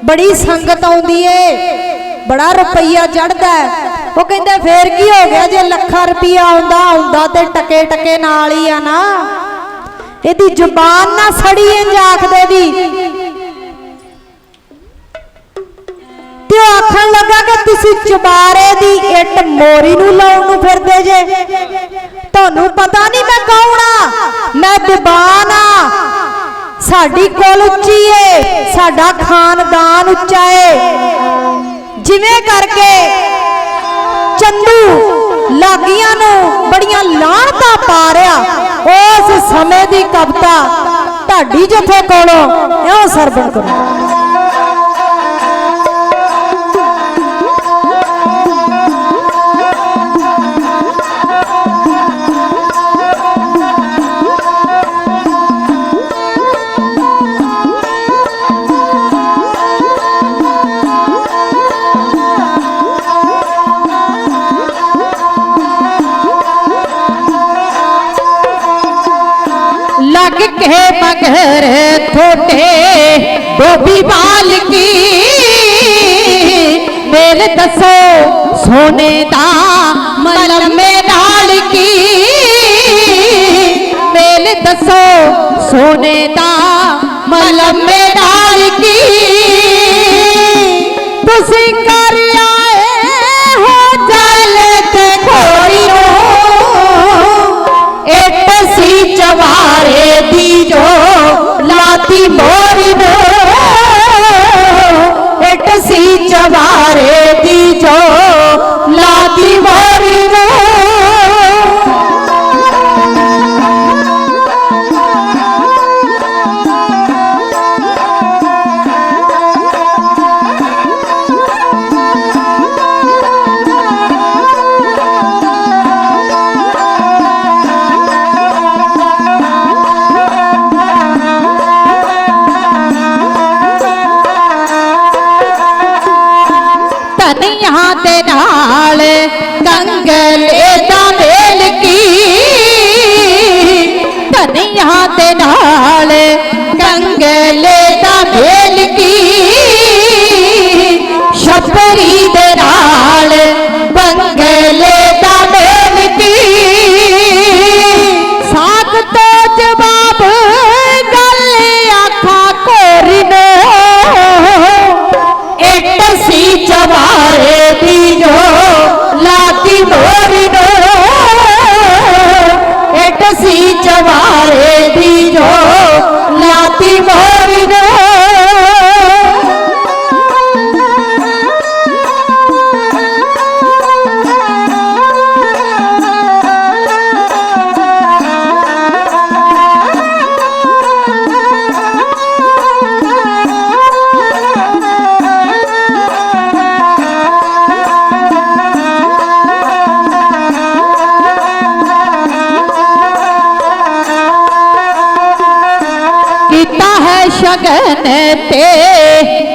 बड़ी संगत आउंदी है, बड़ा रुपया चढ़दा है। वो कहंदे फिर की हो गया जे लखा रुपया आउंदा आउंदा ते टके टके नाल ही आ ना, इहदी जुबान ना सड़ी इंज आखदे दी। ते आखन लगा कि तुसी चबारे दी इट मोरी नूं लाउण नूं फिरदे जे, तुहानूं पता नहीं मैं कौन आ, मैं दीवान आ, साडी कोल उच्ची है, साडा खानदान उच्चा है। जिवें करके चंदू लागियां नूं बड़ियां लाहनतां पा रहा, उस समय दी कविता ढाडी जथे कोलों इउं सरबण करो।
लग के मगर थोटे डोबी बाल की, मेरे दसो सोने दा मलम में डाल की, मेरे दसो सोने दा मलम में डाल की, तुसी कर आए हो जल ते घोड़ी नो, एक सी चवारे दी जो लाती मोरी नो, एक सी चवारे दी जो लाती मोरी नो। धनिया दे नाल कंगले दा मेल की, धनिया दे नाल कंगले दा मेल की, छपरी दे नाल बंगले दा मेल की, साग तो जवाब गल आखा कोरी नो, एक सी चवारे दी जो लाती मोरी नो, एक सी चवारे दी जो लाती मोरी नो। शगन ते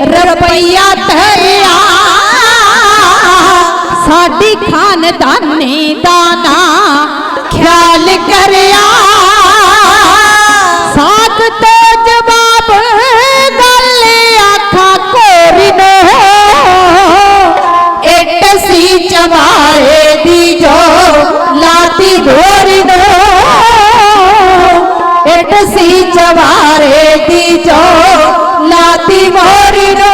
रुपया धरिया, साडी खानदानी दाना ख्याल करिया, साथ तो जवाब गल आखा कोरी नो, ਇੱਟ ਸੀ ਚਵਾਰੇ ਦੀ ਜੋ ਲਾਤੀ ਮੋਰੀ ਨੂੰ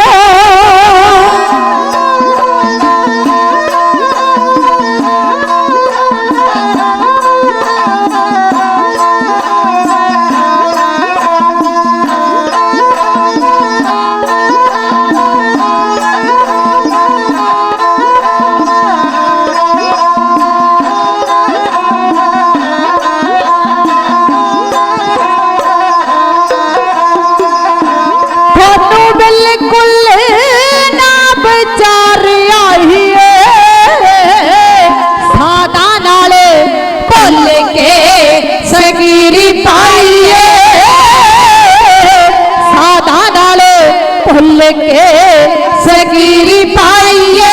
सगीरी पाइए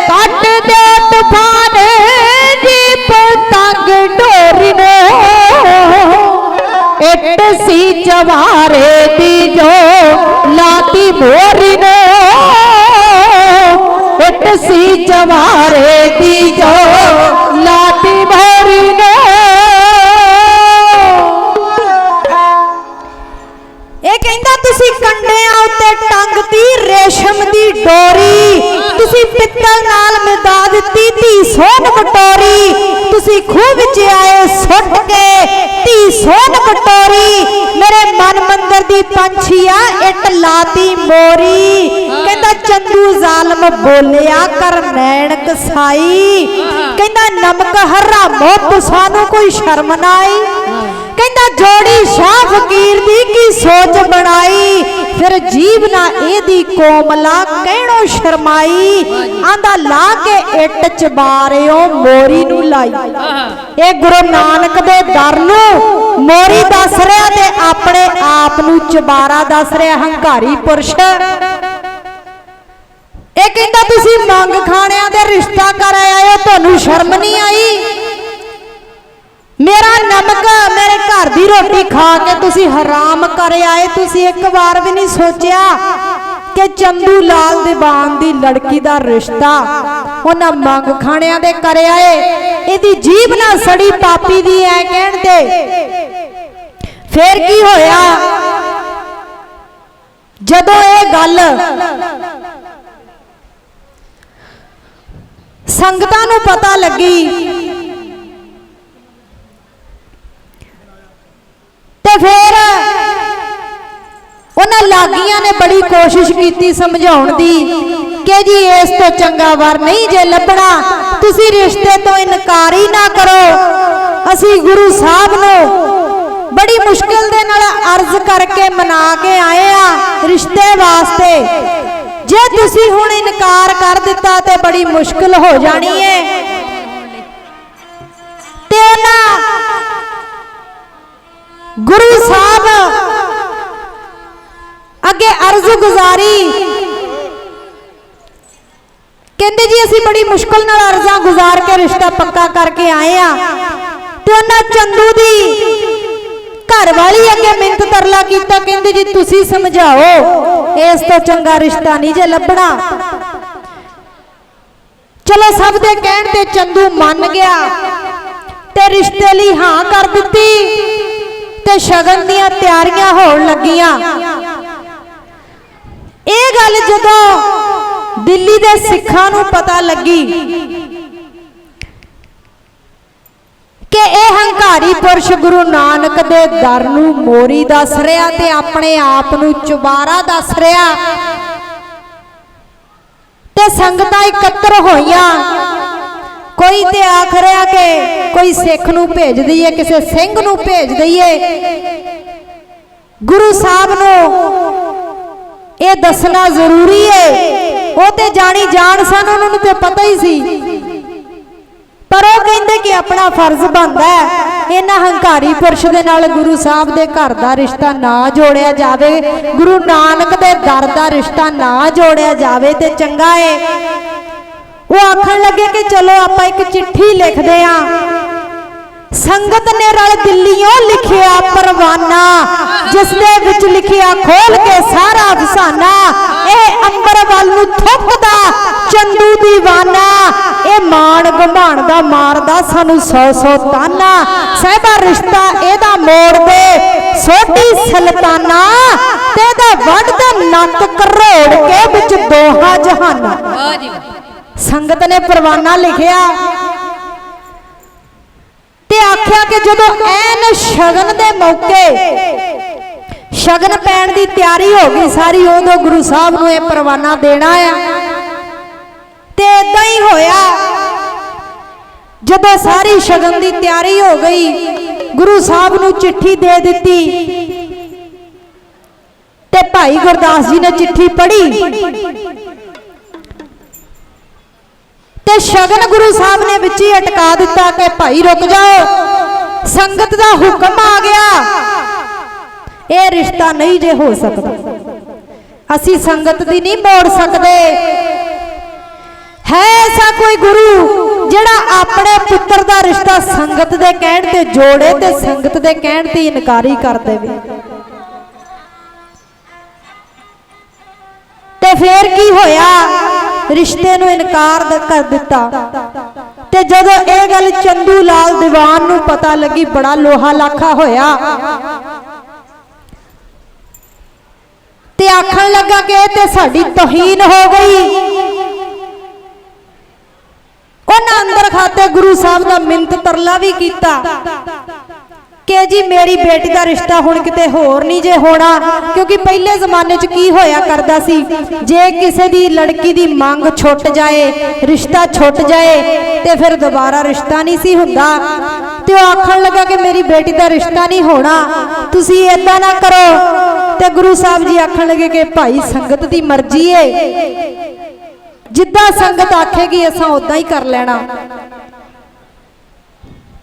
कट दे तूफान जी पतंग डोरी नो इट सी चवारे दी जो लाती मोरी नो इट सी चवारे दी जो लाती मोरी नो तुसी कंडियां उत्ते टंगती रेशम दी डोरी तुसी पित्तल नाल मिदा दित्ती धी सोन कटोरी तुसी खूह विच आए सुट के धी सोन कटोरी मेरे मन मंदिर दी पंछिया इट लाती मोरी कहंदा चंदू जालम बोलिया कर नैन कसाई कहंदा नमक हरामो तुसानू कोई शर्म ना आई कहंदा जोड़ी शाह फकीर दी की सोच बनाई फिर जीव ना एदी कोमला कहणो शर्माई आंदा ला के इट चबारियों मोरी नू लाई ए गुरु नानक दे दर नू मोरी दस रहा ते अपने आप नू चबारा दस रहा हंकारी पुरुष ए कहंदा तुसी मंग खाणियां दे रिश्ता कर आए हो तुहानू शर्म नहीं आई मेरा नमक मेरे घर दी रोटी खा के तुसी हराम कर आए तुसी एक बार भी नहीं सोचिया कि चंदू लाल दीवान दी लड़की दा रिश्ता उन्हां मंग खाणियां दे कर आए इहदी जीभ ना सड़ी पापी दी है कहण दे फिर की होया जदों ये गल संगतां नूं पता लगी ते फिर उन्हां लागियां ने बड़ी कोशिश की समझाउण दी कि जी इस तो चंगा वर नहीं जे लभना तुसी रिश्ते तो इनकार ही ना करो असी गुरु साहब नूं बड़ी मुश्किल दे नाल अर्ज करके मना के आए आ रिश्ते वास्ते जे तुसी हुण इनकार कर दिता ते बड़ी मुश्किल हो जानी है ते उन्हां गुरु साहब अगे अर्ज गुजारी कहते जी असी बड़ी मुश्किल नाल अर्जा गुजार के रिश्ता पक्का करके आए तो उन्हें चंदू दी घर वाली अगे मिन्नत तरला किया कहते जी तुसी समझाओ इस तो चंगा रिश्ता नहीं जे लभना चलो सब दे कहण ते चंदू मन गया ते रिश्ते लई हां कर दित्ती ते शगन दियां तैयारियां होण लगियां ये गल जदों दिल्ली दे सिखां नूं पता लगी कि यह हंकारी पुरुष गुरु नानक दे दर नूं मोरी दस रहा ते अपने आप नूं चुबारा दस रहा ते संगतां इकत्र होईयां कोई ते आख रहा कि कोई सिख नूं भेज दईए किसी सिंह नूं भेज दईए गुरु साहब नूं ये दसना जरूरी है वो ते जानी जान सन उन्होंने ते पता ही सी पर वो कहते कि अपना फर्ज बनता है इन्हां हंकारी पुरुष दे नाल गुरु साहब दे घर दा रिश्ता ना जोड़िया जावे गुरु नानक दे दर दा रिश्ता ना जोड़िया जावे ते चंगा है वो आखन लगे कि चलो आप एक चिट्ठी लिखते हैं संगत ने रल दिल्लियों लिखिया परवाना जिसने विच लिखिया खोल के सारा अफसाना
ਇਹ ਅੰਬਰ ਵੱਲ ਨੂੰ ਥੁੱਕਦਾ ਚੰਦੂ ਦੀਵਾਨਾ, ਇਹ ਮਾਣ ਘਮਾਣ ਦਾ ਮਾਰਦਾ ਸਾਨੂੰ 100 ਤਾਨਾ। ਸਹਿਬਾ ਰਿਸ਼ਤਾ ਇਹਦਾ ਮੋੜ ਦੇ ਸੋਢੀ ਸੁਲਤਾਨਾ, ਤੇ ਇਹਦਾ ਵੱਢਦੇ ਨੱਕ ਕਰੋੜ ਕੇ ਵਿੱਚ ਦੋਹਾਂ ਜਹਾਨਾਂ। ਸੰਗਤ ਨੇ ਪਰਵਾਨਾ ਲਿਖਿਆ ਤੇ ਆਖਿਆ ਕਿ ਜਦੋਂ ਐਨ ਸ਼ਗਨ ਦੇ ਮੌਕੇ ਸ਼ਗਨ ਪੈਣ ਦੀ ਤਿਆਰੀ ਹੋ ਗਈ ਸਾਰੀ, ਉਦੋਂ ਗੁਰੂ ਸਾਹਿਬ ਨੂੰ ਇਹ ਪਰਵਾਨਾ ਦੇਣਾ ਆ। ਤੇ ਇਦਾਂ ਹੀ ਹੋਇਆ, ਜਦੋਂ ਸਾਰੀ ਸ਼ਗਨ ਦੀ ਤਿਆਰੀ ਹੋ ਗਈ, ਗੁਰੂ ਸਾਹਿਬ ਨੂੰ ਚਿੱਠੀ ਦੇ ਦਿੱਤੀ ਤੇ ਭਾਈ ਗੁਰਦਾਸ ਜੀ ਨੇ ਚਿੱਠੀ ਪੜ੍ਹੀ ਤੇ ਸ਼ਗਨ ਗੁਰੂ ਸਾਹਿਬ ਨੇ ਵਿੱਚ ਹੀ ਅਟਕਾ ਦਿੱਤਾ ਕਿ ਭਾਈ ਰੁਕ ਜਾਓ, ਸੰਗਤ ਦਾ ਹੁਕਮ ਆ ਗਿਆ, ਇਹ ਰਿਸ਼ਤਾ ਨਹੀਂ ਜੇ ਹੋ ਸਕਦਾ, ਅਸੀਂ ਸੰਗਤ ਦੀ ਨਹੀਂ ਮੋੜ ਸਕਦੇ। ਹੈ ਐਸਾ ਕੋਈ ਗੁਰੂ ਜਿਹੜਾ ਆਪਣੇ ਪੁੱਤਰ ਦਾ ਰਿਸ਼ਤਾ ਸੰਗਤ ਦੇ ਕਹਿਣ ਤੇ ਜੋੜੇ ਤੇ ਸੰਗਤ ਦੇ ਕਹਿਣ ਤੇ ਇਨਕਾਰੀ ਕਰ ਦੇਵੇ? ਤੇ ਫੇਰ ਕੀ ਹੋਇਆ, ਰਿਸ਼ਤੇ ਨੂੰ ਇਨਕਾਰ ਕਰ ਦਿੱਤਾ। ਤੇ ਜਦੋਂ ਇਹ ਗੱਲ ਚੰਦੂ ਲਾਲ ਦੀਵਾਨ ਨੂੰ ਪਤਾ ਲੱਗੀ, ਬੜਾ ਲੋਹਾ ਲਾਖਾ ਹੋਇਆ ਤੇ ਆਖਣ ਲੱਗਾ ਕਿ ਇਹ ਤੇ ਸਾਡੀ ਤੋਹੀਨ ਹੋ ਗਈ। ਉਹਨਾਂ ਅੰਦਰ ਖਾਤੇ ਗੁਰੂ ਸਾਹਿਬ ਦਾ ਮਿੰਤ ਤਰਲਾ ਵੀ ਕੀਤਾ ਕਿ ਜੀ ਮੇਰੀ ਬੇਟੀ ਦਾ ਰਿਸ਼ਤਾ ਹੁਣ ਕਿਤੇ ਹੋਰ ਨਹੀਂ ਜੇ ਹੋਣਾ, ਕਿਉਂਕਿ ਪਹਿਲੇ ਜ਼ਮਾਨੇ 'ਚ ਕੀ ਹੋਇਆ ਕਰਦਾ ਸੀ, ਜੇ ਕਿਸੇ ਦੀ ਲੜਕੀ ਦੀ ਮੰਗ ਛੁੱਟ ਜਾਏ, ਰਿਸ਼ਤਾ ਛੁੱਟ ਜਾਏ ਤੇ ਫਿਰ ਦੁਬਾਰਾ ਰਿਸ਼ਤਾ ਨਹੀਂ ਸੀ ਹੁੰਦਾ। ਤੇ ਉਹ ਆਖਣ ਲੱਗਾ ਕਿ ਮੇਰੀ ਬੇਟੀ ਦਾ ਰਿਸ਼ਤਾ ਨਹੀਂ ਹੋਣਾ, ਤੁਸੀਂ ਏਦਾਂ ਨਾ ਕਰੋ। ਤੇ ਗੁਰੂ ਸਾਹਿਬ ਜੀ ਆਖਣ ਲੱਗੇ ਕਿ ਭਾਈ ਸੰਗਤ ਦੀ ਮਰਜ਼ੀ ਏ, ਜਿੱਦਾਂ ਸੰਗਤ ਆਖੇਗੀ ਅਸਾਂ ਉਦਾਂ ਹੀ ਕਰ ਲੈਣਾ।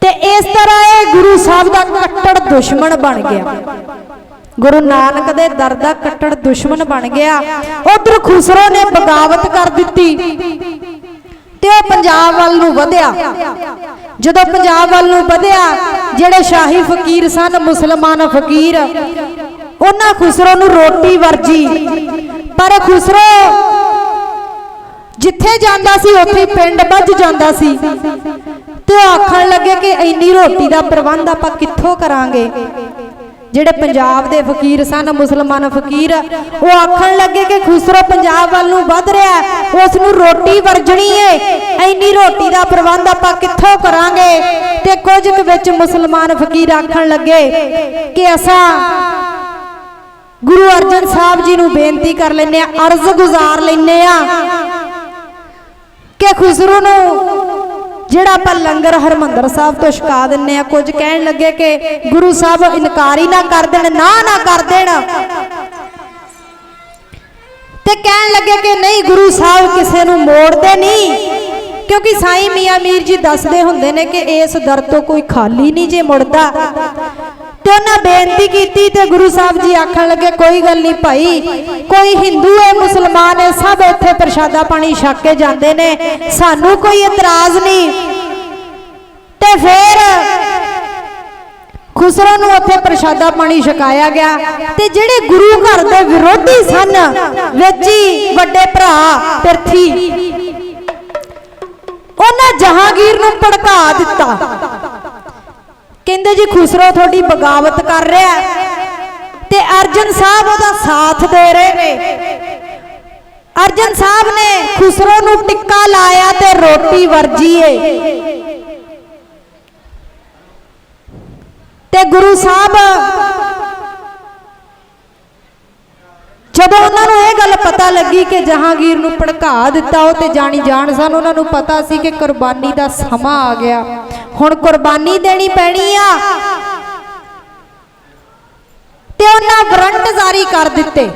ਤੇ ਇਸ ਤਰ੍ਹਾਂ ਇਹ ਗੁਰੂ ਸਾਹਿਬ ਦਾ ਕੱਟੜ ਦੁਸ਼ਮਣ ਬਣ ਗਿਆ, ਗੁਰੂ ਨਾਨਕ ਦੇ ਦਰ ਦਾ ਕੱਟੜ ਦੁਸ਼ਮਣ ਬਣ ਗਿਆ। ਉਧਰ ਖੁਸਰੋ ਨੇ ਬਗਾਵਤ ਕਰ ਦਿੱਤੀ ਤੇ ਉਹ ਪੰਜਾਬ ਵੱਲ ਨੂੰ ਵਧਿਆ। ਜਦੋਂ ਪੰਜਾਬ ਵੱਲ ਨੂੰ ਵਧਿਆ, ਜਿਹੜੇ ਸ਼ਾਹੀ ਫਕੀਰ ਸਨ, ਮੁਸਲਮਾਨ ਫਕੀਰ, ਉਹਨਾਂ ਖੁਸਰੋ ਨੂੰ ਰੋਟੀ ਵਰਜੀ। ਪਰ ਖੁਸਰੋ ਜਿੱਥੇ ਜਾਂਦਾ ਸੀ ਉੱਥੇ ਪਿੰਡ ਵੱਜ ਜਾਂਦਾ ਸੀ ਤੇ ਉਹ ਆਖਣ ਲੱਗੇ ਕਿ ਇੰਨੀ ਰੋਟੀ ਦਾ ਪ੍ਰਬੰਧ ਆਪਾਂ ਕਿੱਥੋਂ ਕਰਾਂਗੇ। ਜਿਹੜੇ ਪੰਜਾਬ ਦੇ ਫਕੀਰ ਸਨ, ਮੁਸਲਮਾਨ ਫਕੀਰ, ਉਹ ਆਖਣ ਲੱਗੇ ਕਿ ਖੁਸਰੋ ਪੰਜਾਬ ਵੱਲ ਨੂੰ ਵੱਧ ਰਿਹਾ, ਉਸ ਨੂੰ ਰੋਟੀ ਵਰਜਣੀ ਏ, ਇੰਨੀ ਰੋਟੀ ਦਾ ਪ੍ਰਬੰਧ ਆਪਾਂ ਕਿੱਥੋਂ ਕਰਾਂਗੇ। ਤੇ ਕੁਝ ਕੁ ਵਿੱਚ ਮੁਸਲਮਾਨ ਫਕੀਰ ਆਖਣ ਲੱਗੇ ਕਿ ਅਸਾਂ ਗੁਰੂ ਅਰਜਨ ਸਾਹਿਬ ਜੀ ਨੂੰ ਬੇਨਤੀ ਕਰ ਲੈਨੇ ਆ, ਅਰਜ਼ ਗੁਜ਼ਾਰ ਲੈਨੇ ਆ ਕਿ ਖੁਸਰੋ ਨੂੰ ਜਿਹੜਾ ਆਪਾਂ ਲੰਗਰ ਹਰਮੰਦਰ ਸਾਹਿਬ ਤੋਂ ਛਕਾ ਦਿੰਨੇ ਆ। ਕੁਝ ਕਹਿਣ ਲੱਗੇ ਕਿ ਗੁਰੂ ਸਾਹਿਬ ਇਨਕਾਰ ਹੀ ਨਾ ਕਰ ਦੇਣ, ਨਾ ਕਰ ਦੇਣ। ਤੇ ਕਹਿਣ ਲੱਗੇ ਕਿ ਨਹੀਂ, ਗੁਰੂ ਸਾਹਿਬ ਕਿਸੇ ਨੂੰ ਮੋੜਦੇ ਨਹੀਂ, ਕਿਉਂਕਿ ਸਾਈਂ ਮੀਆਂ ਮੀਰ ਜੀ ਦੱਸਦੇ ਹੁੰਦੇ ਨੇ ਕਿ ਇਸ ਦਰ ਤੋਂ ਕੋਈ ਖਾਲੀ ਨਹੀਂ ਜੇ ਮੁੜਦਾ। ਤੇ ਉਹਨਾਂ ਬੇਨਤੀ ਕੀਤੀ ਤੇ ਗੁਰੂ ਸਾਹਿਬ ਜੀ ਆਖਣ ਲੱਗੇ ਕੋਈ ਗੱਲ ਨਹੀਂ ਭਾਈ, ਕੋਈ ਹਿੰਦੂ ਹੈ, ਮੁਸਲਮਾਨ ਹੈ, ਸਭ ਇੱਥੇ ਪ੍ਰਸ਼ਾਦਾ ਪਾਣੀ ਛਕ ਕੇ ਜਾਂਦੇ ਨੇ, ਸਾਨੂੰ ਕੋਈ ਇਤਰਾਜ਼ ਨਹੀਂ। ਤੇ ਫਿਰ ਖੁਸਰੋ ਨੂੰ ਉੱਥੇ ਪ੍ਰਸ਼ਾਦਾ ਪਾਣੀ ਛਕਾਇਆ ਗਿਆ। ਤੇ ਜਿਹੜੇ ਗੁਰੂ ਘਰ ਦੇ ਵਿਰੋਧੀ ਸਨ, ਵਿੱਚ ਹੀ ਵੱਡੇ ਭਰਾ ਪਿਰਥੀ, ਉਹਨਾਂ ਜਹਾਂਗੀਰ ਨੂੰ ਭੜਕਾ ਦਿੱਤਾ। ਕਹਿੰਦੇ ਜੀ ਖੁਸਰੋ ਤੁਹਾਡੀ ਬਗਾਵਤ ਕਰ ਰਿਹਾ ਤੇ ਅਰਜਨ ਸਾਹਿਬ ਉਹਦਾ ਸਾਥ ਦੇ ਰਹੇ ਨੇ। ਅਰਜਨ ਸਾਹਿਬ ਨੇ ਖੁਸਰੋ ਨੂੰ ਟਿੱਕਾ ਲਾਇਆ ਤੇ ਰੋਟੀ ਵਰਜੀ ਏ। ਤੇ ਗੁਰੂ ਸਾਹਿਬ ਜਦੋਂ ਉਹਨਾਂ ਨੂੰ ਇਹ ਗੱਲ ਪਤਾ ਲੱਗੀ ਕਿ ਜਹਾਂਗੀਰ ਨੂੰ ਭੜਕਾ ਦਿੱਤਾ, ਉਹ ਤੇ ਜਾਣੀ ਜਾਣ ਸਨ, ਉਹਨਾਂ ਨੂੰ ਪਤਾ ਸੀ ਕਿ ਕੁਰਬਾਨੀ ਦਾ ਸਮਾਂ ਆ ਗਿਆ, ਹੁਣ ਕੁਰਬਾਨੀ ਦੇਣੀ ਪੈਣੀ ਆ। ਤੇ ਉਹਨਾਂ ਵਾਰੰਟ ਜਾਰੀ ਕਰ ਦਿੱਤੇ।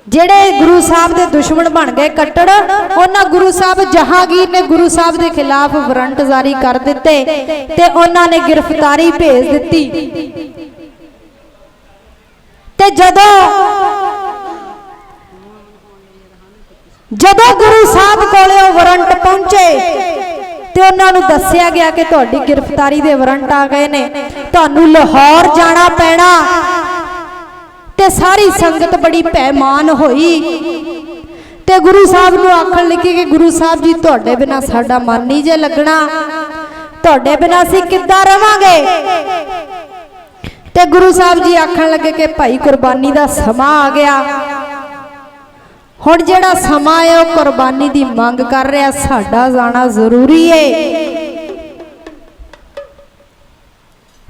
ਜਿਹੜੇ ਗੁਰੂ ਸਾਹਿਬ ਦੇ ਦੁਸ਼ਮਣ ਬਣ ਗਏ ਕੱਟੜ, ਉਹਨਾਂ ਗੁਰੂ ਸਾਹਿਬ ਜਹਾਂਗੀਰ ਨੇ ਗੁਰੂ ਸਾਹਿਬ ਦੇ ਖਿਲਾਫ ਵਾਰੰਟ ਜਾਰੀ ਕਰ ਦਿੱਤੇ ਤੇ ਉਹਨਾਂ ਨੇ ਗ੍ਰਿਫਤਾਰੀ ਭੇਜ ਦਿੱਤੀ। ਤੇ ਜਦੋਂ ਗੁਰੂ ਸਾਹਿਬ ਕੋਲੇ ਉਹ ਵਾਰੰਟ ਪਹੁੰਚੇ ਤੇ ਉਹਨਾਂ ਨੂੰ ਦੱਸਿਆ ਗਿਆ ਕਿ ਤੁਹਾਡੀ ਗ੍ਰਿਫਤਾਰੀ ਦੇ ਵਾਰੰਟ ਆ ਗਏ ਨੇ, ਤੁਹਾਨੂੰ ਲਾਹੌਰ ਜਾਣਾ ਪੈਣਾ। ते सारी संगत बड़ी पैमान होई ते गुरु साहब नूं आखण लगी कि गुरु साहब जी तुहाडे बिना साडा मन नहीं जे लगना, तुहाडे बिना असीं किद्दां रवांगे। ते गुरु साहब जी आखण लगे कि भाई कुर्बानी दा समा आ गया, हुण जिहड़ा समा है वो कुर्बानी दी मंग कर रहा, साडा जाना जरूरी है।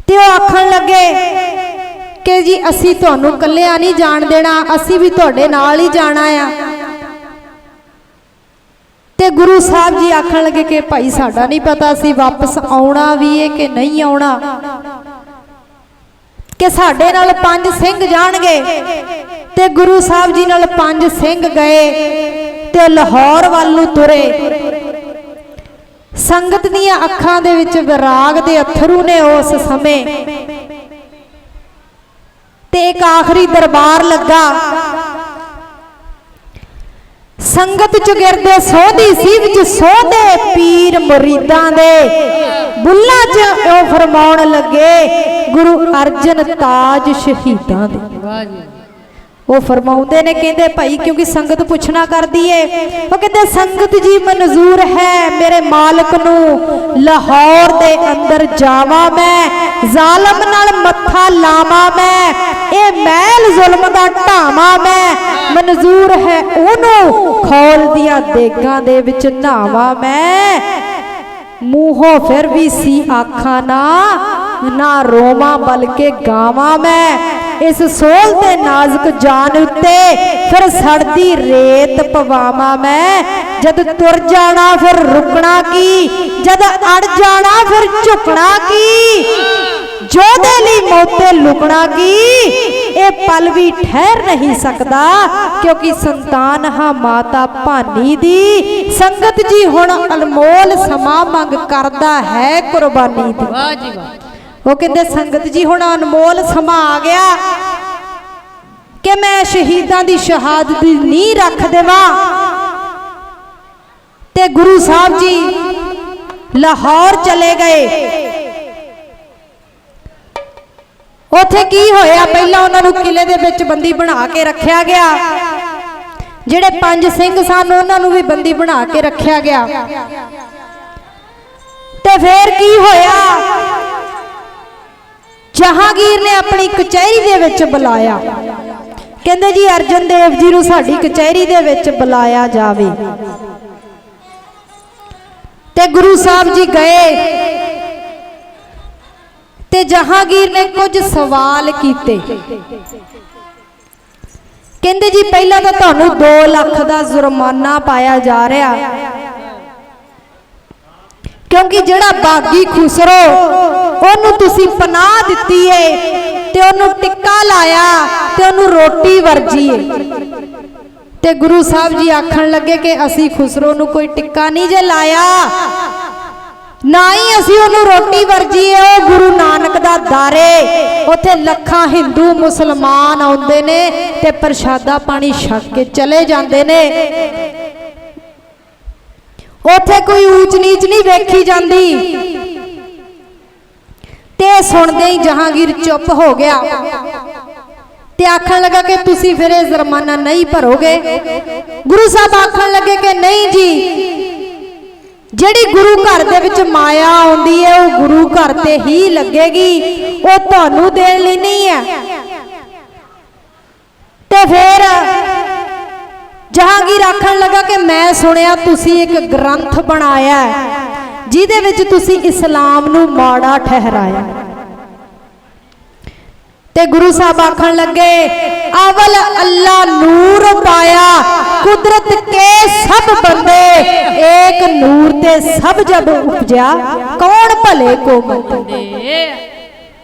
ते वो आखण लगे कि जी असीं तुहानूं कल्लियां नहीं जाण देना, असीं भी तुहाडे नाल ही जाना आ। ते गुरु साहब जी आखण लगे कि भाई साडा नहीं पता असीं वापस आउणा भी है कि नहीं आउणा, कि साडे नाल 5 सिंह जाणगे। ते गुरु साहब जी नाल 5 सिंह गए ते लाहौर वाल नूं तुरे। संगत दीआं अखां दे विच विराग दे अथरू ने उस समय। ते एक आखिरी दरबार लगा, संगत चुगिरदे सोधी सी विच सोधे पीर मुरीदां दे। बुल्लां च ओ फरमाउण लगे गुरु अर्जन ताज शहीदां दे। वो फरमाउंदे ने कहंदे भाई क्योंकि संगत पुछना करदी है, वो कहंदे संगत जी मंजूर है मेरे मालिक नूं लाहौर दे अंदर जावां मैं, जालम नाल मत्था लावां मैं, ए महल जुल्म दा ढावां मैं, मंजूर है ओनू खौल दियां देगां दे विच नहावां मैं। मूहों फिर भी सी आखा ना रोवां बल्कि गावां मैं। इस सोल ते नाजुक जान उत्ते फिर सड़दी रेत पवावां मैं। जद तुर जाना फिर रुकना की, जद अड़ जाना फिर झुकना की, जोधे लई मौते लुकना की, ए पल भी ठहर नहीं सकता क्योंकि संतान हां माता भानी दी। संगत जी हुण अनमोल समा मंग करदा है कुर्बानी दी। वाह जी वाह। वो कहते संगत जी हुण अनमोल समा आ गया कि मैं शहीदां दी शहादत दी नींह रख देवां। ते गुरु साहब जी लाहौर चले गए। उथे की होया, पहला उन्होंने किले दे विच बंदी बना के रखा गया, जिहड़े 5 सिंह सन उन्होंने भी बंदी बना के रखा गया। ते फिर की होया, जहांगीर ने अपनी कचहरी दे विच बुलाया, कहंदे जी अर्जन देव जी नूं साडी कचहरी दे विच बुलाया जावे। ते गुरु साहब जी गए ते जहांगीर ने कुछ सवाल कीते। कहंदे जी पहला तो तुहानूं 2 लाख का जुर्माना पाया जा रहा, क्योंकि जिहड़ा बागी खुसरो ओनू तुसी पनाह दिती है ते ओनू टिक्का लाया ते ओनू रोटी वर्जी है। ते गुरु साहब जी आखण लगे कि असी खुसरो नू कोई टिक्का नहीं जे लाया, ना ही असी ओनू रोटी वर्जी है। ओ गुरु नानक दा दारे, उथे लखां हिंदू मुसलमान आउंदे ने ते प्रशादा पानी छक के चले जांदे ने। उथे कोई ऊंच नीच नहीं वेखी जाती। ते सुनते ही जहांगीर चुप हो गया ते आखन लगा कि तुसी फिर जुर्माना नहीं भरोगे। गुरु साहब आखन लगे कि नहीं जी, जिहड़ी गुरु घर दे विच माया आउंदी है वो गुरु घर ते ही लगेगी, वो तुहानू देण लई नहीं है। ते फिर जहांगीर आखन लगा कि मैं सुनिया तुसी एक ग्रंथ बनाया जिहदे विच तुसी इस्लाम नू माड़ा ठहराया। ते गुरु साहब आखन लगे अवल अल्लाह नूर पाया, कुदरत के सब बंदे एक नूर ते सब जब उपजा, कौन भले को मंदे।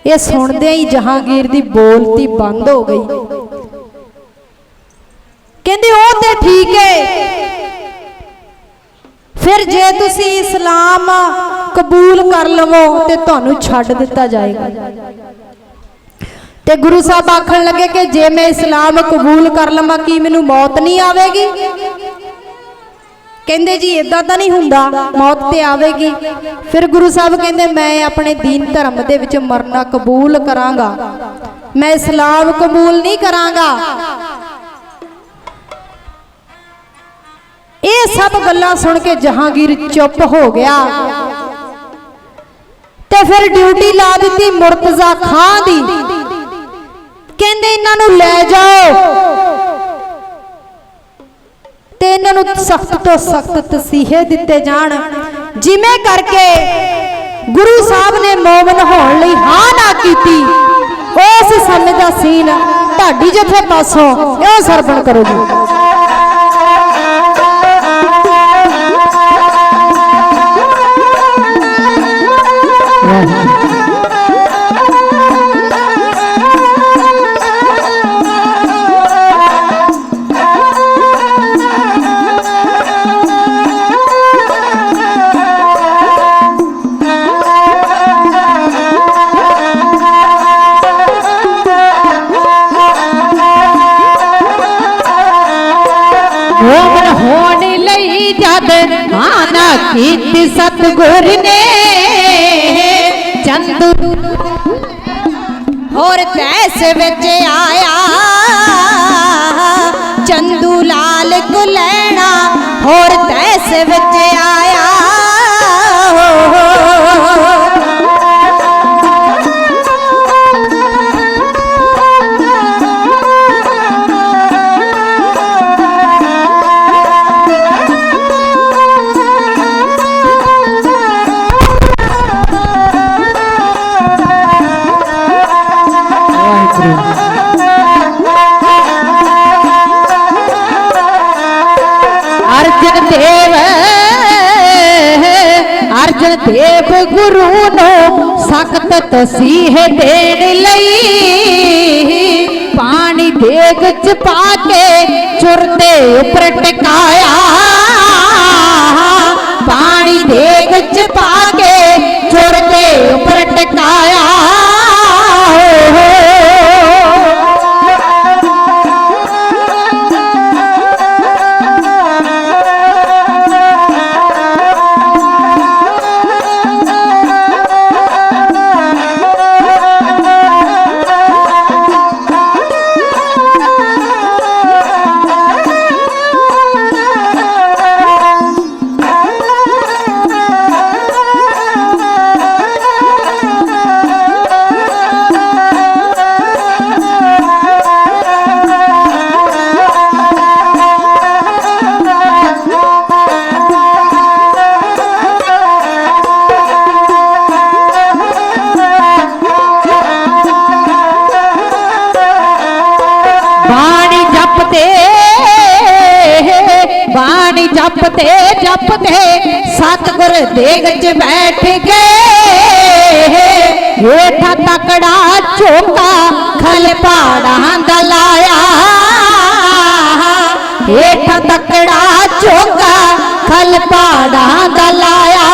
ये सुनदे ही जहांगीर दी बोलती बंद हो गई। कहंदे ओ ते ठीक है, फिर जे तुसी इस्लाम कबूल कर लवो ते तुहानू छड्ड दिता जाएगा। ते गुरु साहब आखन लगे कि जे मैं इस्लाम कबूल कर लवां की मैनू मौत नहीं आवेगी। कहंदे जी इदां तां नहीं हुंदा, मौत ते आवेगी। फिर गुरु साहब कहंदे मैं अपने दीन धर्म दे विच मरना कबूल करांगा। मैं इस्लाम कबूल नहीं करांगा। ये सब गल्लां सुन के जहांगीर चुप हो गया ते फिर ड्यूटी ला दी मुर्तजा खां दी। कहंदे इन्हां नूं लै जाओ ते इन्हां नूं सख्त तो सख्त तसीहे दिते जाण। जिवें करके गुरु साहब ने मोमन होण लई हां ना कीती, उस समय दा सीन ढाडी जथे पासों इहो सरवण करो जी।
कीती सतगुर ने चंदू होर तैस विच आया, चंदू लाल को लैना होर तैस विच आया। अर्जन देव गुरु नो सख्त तसीह देण लई पानी देग च पाके चुरते उपर टिकाया, पानी देग च पाके चुरते उपर टिकाया। जपते जपते सतगुर देग च बैठ गए, हेठा तकड़ा चौका खल पहाड़ां दा लाया, हेठा तकड़ा चौका खल पहाड़ां दा लाया।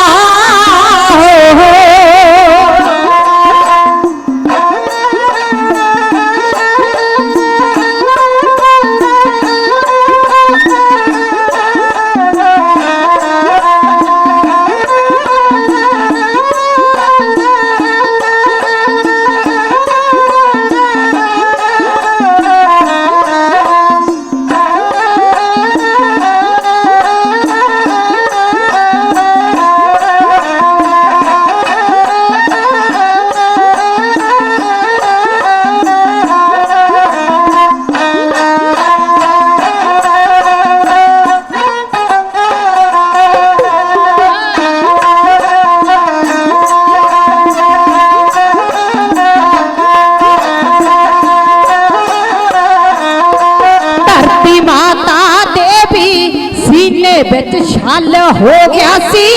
बिच छल हो गया सी,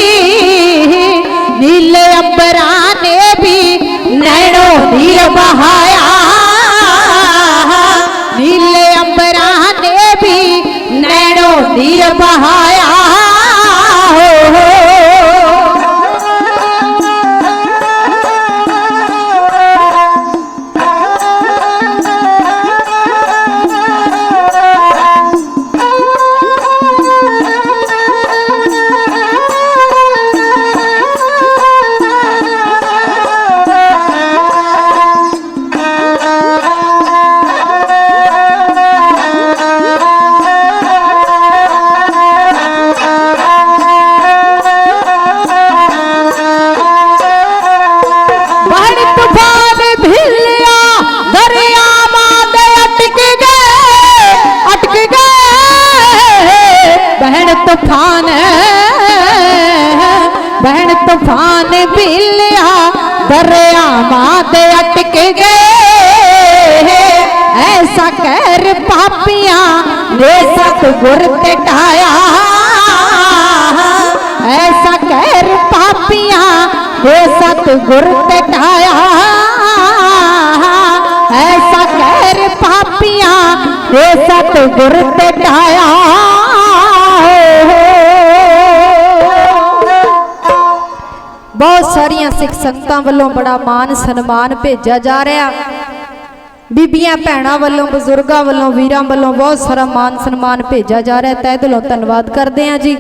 नीले अंबरां ने भी नैणों नीर बहाया, नीले अंबरां ने भी नैणों नीर बहाया। भिलिया दरियावां दे अटक गए बहन तूफान भिलिया दरियावां दे अटक गए ऐसा कहर पापियां ने सतगुर ते ढाया ऐसा कहर पापियां ने सतगुर ते ढाया ऐसा कहर पापियां ने सतगुर ते ढाया बहुत सारिया सिख संगतां वालों बड़ा मान सन्मान भेजा जा रहा बीबियां भैणां वालों बजुर्गां वालों वीरां वालों बहुत सारा मान सन्मान भेजा जा रहा है तहे दिलों धन्नवाद करते हैं जी।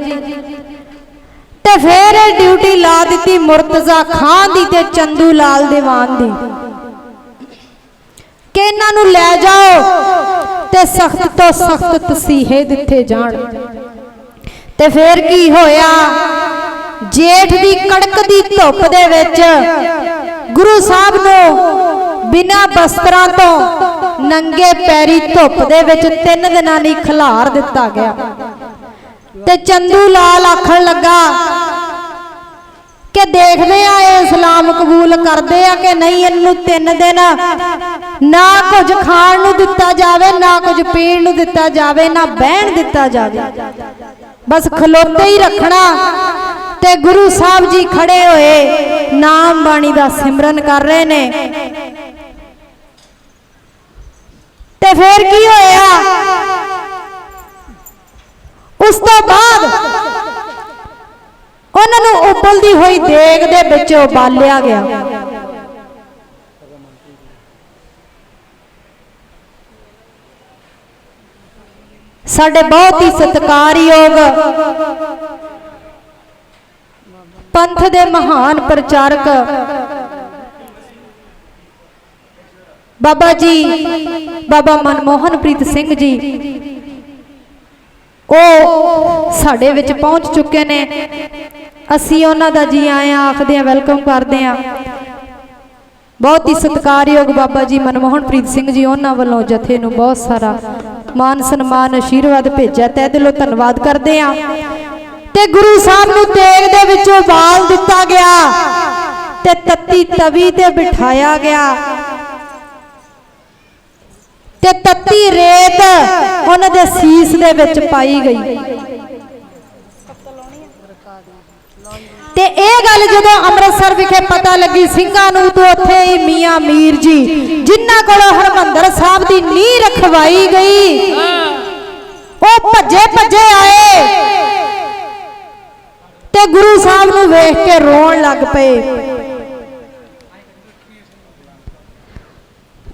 ते फिर ड्यूटी ला दी मुर्तजा खान दी ते चंदू लाल दीवान दी कि इन्हां नूं लै जाओ ते सख्त तो सख्त तसीहे दिते जाण। ते फिर की होया जेठ दी कड़कदी धुप दे विच गुरु साहब नूं बिना बस्त्रां तो नंगे पैरी धुप दे विच 3 दिनां लई खिलार दिता गया। ते चंदू लाल आखण लगा कि देखदे आ इस्लाम कबूल करदे आ कि नहीं। इन्नू 3 दिन ना कुछ खाण नूं दिता जावे ना कुछ पीण नूं दिता जावे ना बहन दिता जावे बस खलोते ही रखना। ते गुरु साहब जी खड़े होए नाम बाणी दा सिमरन कर रहे ने। ते फिर की होया उस तो बाद उन्होंने उबलती हुई देग दे विच उबालिया गया। साडे बहुत ही सत्कारयोग पंथ दे महान प्रचारक बाबा जी बाबा मनमोहन प्रीत सिंह जी ओ साडे विच पहुंच चुके ने। असी उन्हां दा जी आया आखदे वेलकम करदे आ। बहुत ही सत्कारयोग बाबा जी मनमोहन प्रीत सिंह जी उन्हां वल्लों जथे नूं बहुत सारा मान सन्मान आशीर्वाद भेजा तहे दिलों धन्नवाद करदे आ। ते गुरु साहब नूं तेग दे विच उबाल दिता गया ते तत्ती तवी ते बिठाया गया ते तत्ती रेत उन्हां दे सीस दे विच पाई गई। ते ये गल जदों अमृतसर विखे पता लगी सिंघां नूं तो उत्थे ही मियां मीर जी जिन्हां कोलों हरमंदर साहब दी नींह रखवाई गई वो भज्जे भज्जे आए ते गुरु साहब नूं वेख के रोण लग पे।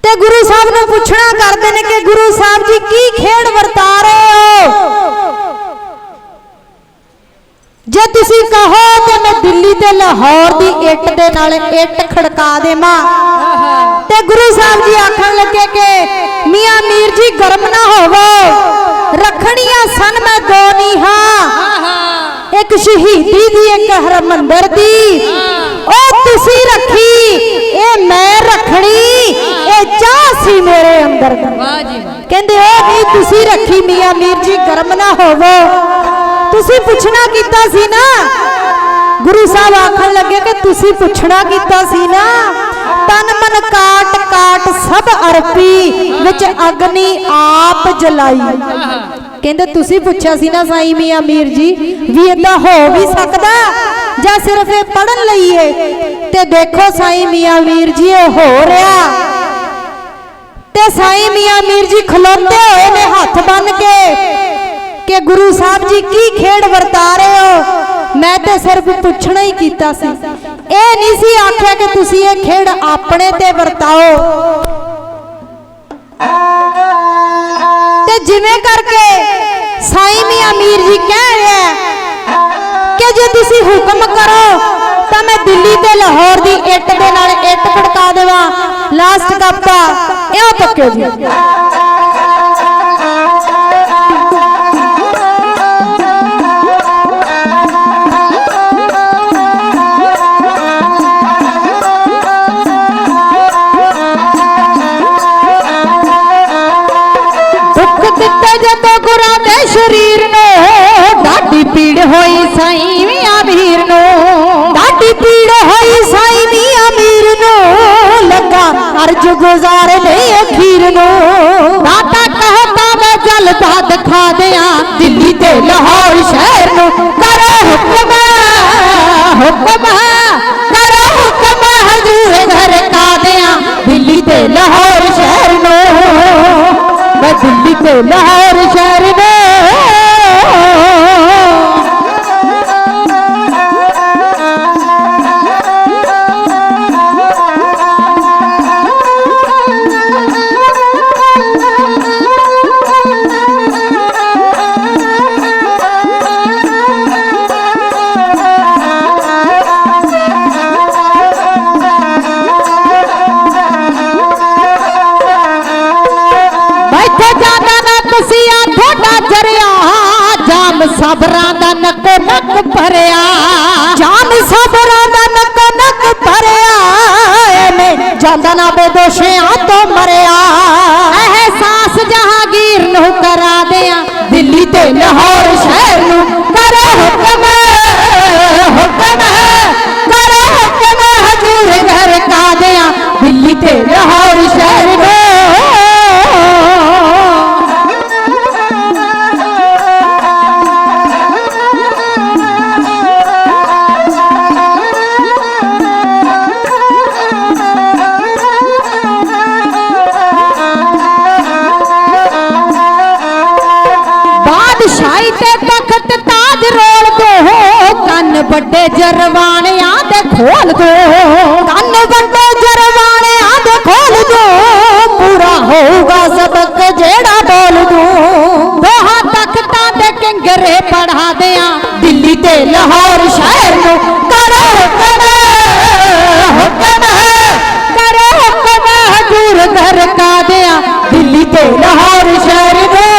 ते गुरु साहब नूं पुछना करदे ने कि गुरु साहब जी की खेड वरता रहे हो। जे तुसी कहो तो मैं दिल्ली ते लाहौर दी इट दे नाल इट खड़का देवां। ते गुरु साहब जी आखण लगे कि मियां मीर जी गर्म ना होवो रखड़ियां सन मैं दो नीहां एक शहीदी दी एक हरमंदर दी ओ तुसी रखी ए मैं रखड़ी ए चाह सी मेरे अंदर कहंदे ओ नहीं तुसी रखी मियां मीर जी गर्म ना होवो तुसी पुछना कीता सी ना। गुरु साहब आखण लगे कि तुसी पुछना कीता सी ना। तन मन काट काट सब अरपी विच अग्नि आप जलाई। कहंदे तुसी पुछया सी ना साईं मियां मीर जी भी इदां हो भी सकदा जां सिर्फ ये पढ़न लई है। ते देखो साईं मियां मीर जी हो रहा ते साईं मियां मीर जी खलोते हुए ने हाथ बन के कि गुरु साहब जी की खेड वरता रहे हो। मैं तो सिर्फ पुछना ही कीता सी ए नहीं सी आख्या कि तुसी ये खेड अपने ते वरताओ। ते जिवें करके साईं मियां मीर जी कह रहे हैं कि जे तुसी हुक्म करो तो मैं दिल्ली ते लाहौर दी इट दे नाल इट खड़का देवां। लास्ट कप्ता इहो तक्यो जी। शरीर नो ढाडी पीड़ होई साईं मियां मीर नो
ढाडी पीड़ होई साईं मियां मीर नो लगा अर्ज गुजार ले अखीर नो
दाता कहता मैं जलदा दिखा दिया दिल्ली ते लाहौर शहर नो करो हुक्म हुक्म करो हुक्म हजूर घर का दिया दिल्ली ते लाहौर शहर नो मैं दिल्ली ते लाहौर शहर नो सबरां दा नक नक भरिया
जाम सबरां दा नक नक भरिया मैं जांदा ना बेदोशियां तो मरिया
एहसास जहांगीर नूं करा दिया दिल्ली ते लाहौर शहर नूं करो हुक्म हुक्म करो हुक्म हजूर घर का दिया दिल्ली ते लाहौर शहर नूं बड़े जरवाणियां दे खोल दो
कन्न बड़े जरवाणियां दे खोल दो पूरा होगा सबक जेड़ा बोल दो
दोहा तख्तां दे किंगरे पढ़ा दिया दिल्ली ते लाहौर शहर नूं करो हुक्म हुक्म करो हुक्म हजूर घर का दिया दिल्ली ते लाहौर शहर नूं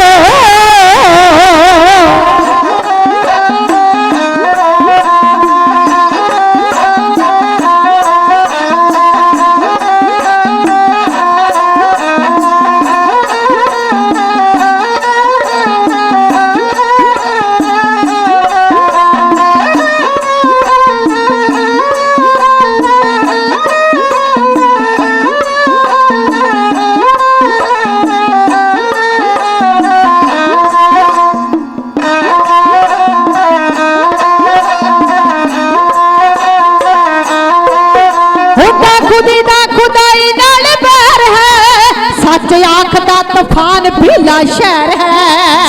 तूफान भीला शहर है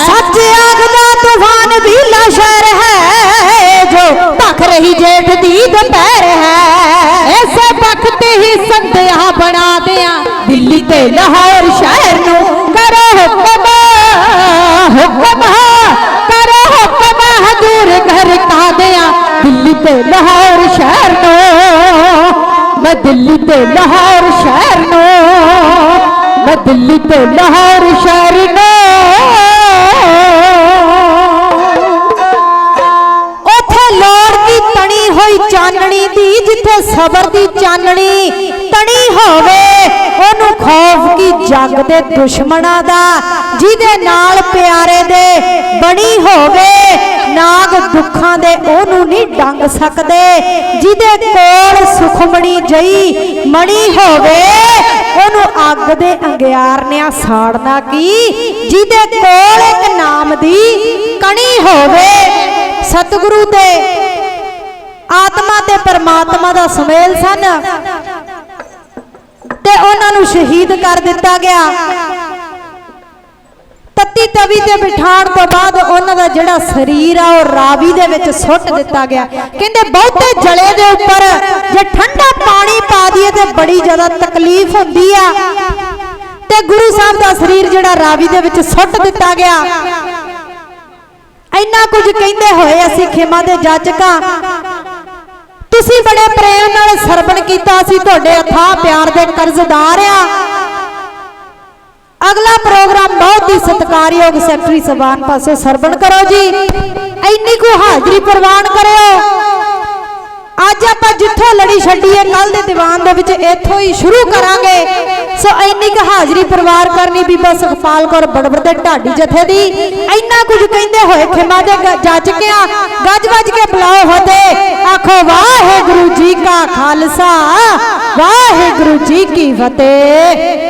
सच आखदा तूफान भीला शहर है जो तक रही जेठ दी दोपहर है
ऐसे वक्त ही संध्या बना दिया दिल्ली ते लाहौर शहर नूं करो हुक्म हुक्म करो हुक्म हजूर घर का दिया दिल्ली ते लाहौर शहर नूं मैं दिल्ली ते लाहौर शहर नूं मैं दिल्ली ते लाहौर शहर नूं
ओथे लोड़ दी तणी होई चाननी दी जिथे सबर दी चाननी तणी होवे ओनू खौफ की जग दे दुश्मनां दा जिदे नाल प्यारे दे बणी होवे नाग दुखां दे ओनू नहीं डंग सकदे जिदे कोल सुखमणी जई मणी होवे ओनू अग दे अंगियारनियां साड़ना की जिदे कोल एक नाम दी कणी होवे सतगुरु दे आत्मा ते परमात्मा दा समेल सन ते उन्हां नू शहीद कर दिता गया तत्ती तवी ते बिठाण तो बाद उन्हां दा जिहड़ा शरीर आ ओह रावी दे विच सुੱਟ दिता गया कहंदे बहुते जले दे उपर जे ठंडा पानी पा दिए ते बड़ी ज्यादा तकलीफ हुंदी आ ते गुरु साहब दा शरीर जिहड़ा रावी दे विच सुੱਟ दिता गया इन्ना कुछ कहंदे होए असीं खेमा दे जाचकां तुसीं बड़े प्रेम नाल सरवण कीता असीं तुहाडे अथाह प्यार दे कर्जदार आ अगला प्रोग्राम बहुत ही सत्कारयोग सैकटरी सभान पासों सरवण करो जी इन्नी को हाजरी प्रवान करो अज आपां जिथों लड़ी छड्डी है कल दे दीवान दे विच इत्थों ही शुरू करांगे सो इन्नी क हाजरी परवार करनी बीबा सुखपाल कौर बड़बड़ दे ढाडी जथे दी। इन्ना कुछ कहंदे होए खिमा दे जज के गज वज के बुलाओ होते आखो वाहिगुरु जी का खालसा वाहिगुरु जी की फतेह।